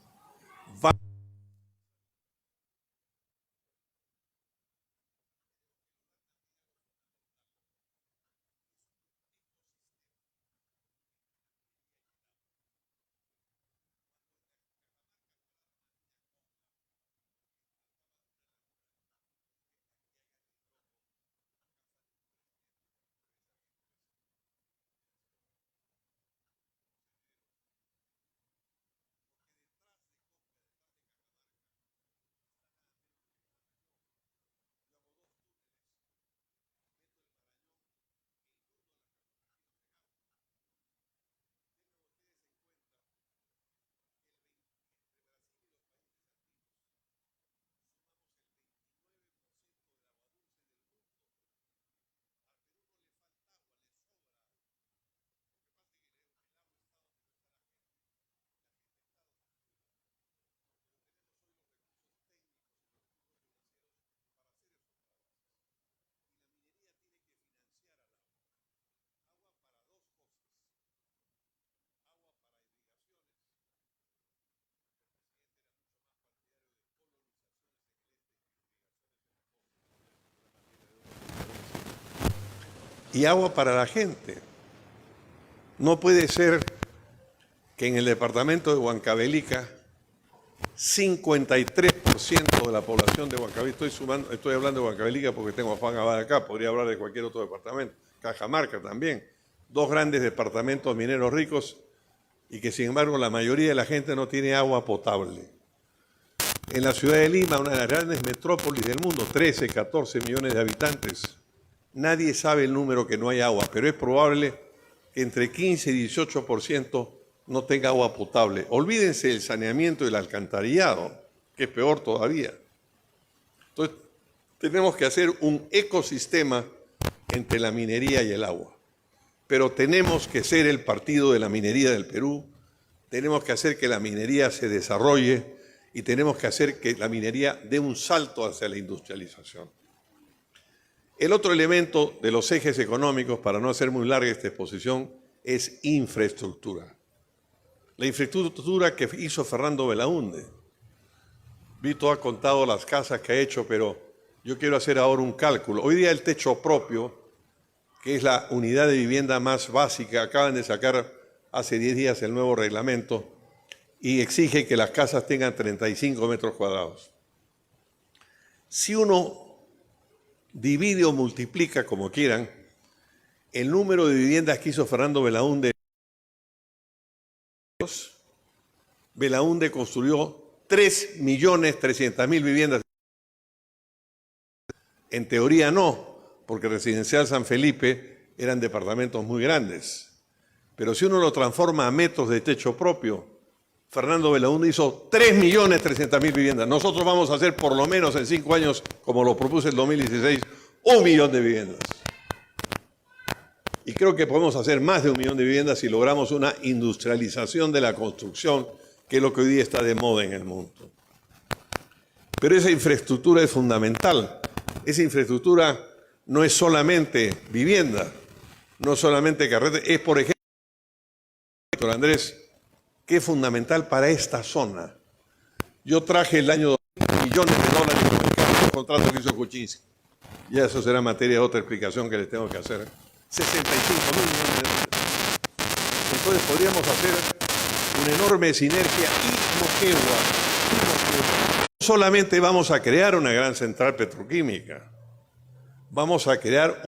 Y agua para la gente. No puede ser que en el departamento de Huancavelica 53% de la población de Huancavelica, estoy hablando de Huancavelica porque tengo a Juan Abad acá, podría hablar de cualquier otro departamento, Cajamarca también, 2 grandes departamentos mineros ricos y que sin embargo la mayoría de la gente no tiene agua potable. En la ciudad de Lima, una de las grandes metrópolis del mundo, 13, 14 millones de habitantes, nadie sabe el número que no hay agua, pero es probable que entre 15 y 18% no tenga agua potable. Olvídense del saneamiento y el alcantarillado, que es peor todavía. Entonces, tenemos que hacer un ecosistema entre la minería y el agua. Pero tenemos que ser el partido de la minería del Perú, tenemos que hacer que la minería se desarrolle y tenemos que hacer que la minería dé un salto hacia la industrialización. El otro elemento de los ejes económicos, para no hacer muy larga esta exposición, es infraestructura. La infraestructura que hizo Fernando Belaúnde. Vito ha contado las casas que ha hecho, pero yo quiero hacer ahora un cálculo. Hoy día el techo propio, que es la unidad de vivienda más básica, acaban de sacar hace 10 días el nuevo reglamento y exige que las casas tengan 35 metros cuadrados. Si uno divide o multiplica, como quieran, el número de viviendas que hizo Fernando Belaúnde. Belaúnde construyó 3.300.000 viviendas. En teoría no, porque Residencial San Felipe eran departamentos muy grandes. Pero si uno lo transforma a metros de techo propio, Fernando Belaúnde hizo 3.300.000 viviendas. Nosotros vamos a hacer por lo menos en 5 años, como lo propuse el 2016, 1 millón de viviendas. Y creo que podemos hacer más de 1 millón de viviendas si logramos una industrialización de la construcción, que es lo que hoy día está de moda en el mundo. Pero esa infraestructura es fundamental. Esa infraestructura no es solamente vivienda, no solamente carretera, es, por ejemplo, doctor Andrés, que es fundamental para esta zona. Yo traje el año 2000 millones de dólares con el contrato que hizo Kuczynski. Ya eso será materia de otra explicación que les tengo que hacer. 65.000 millones de dólares. Entonces podríamos hacer una enorme sinergia y no solamente vamos a crear una gran central petroquímica, vamos a crear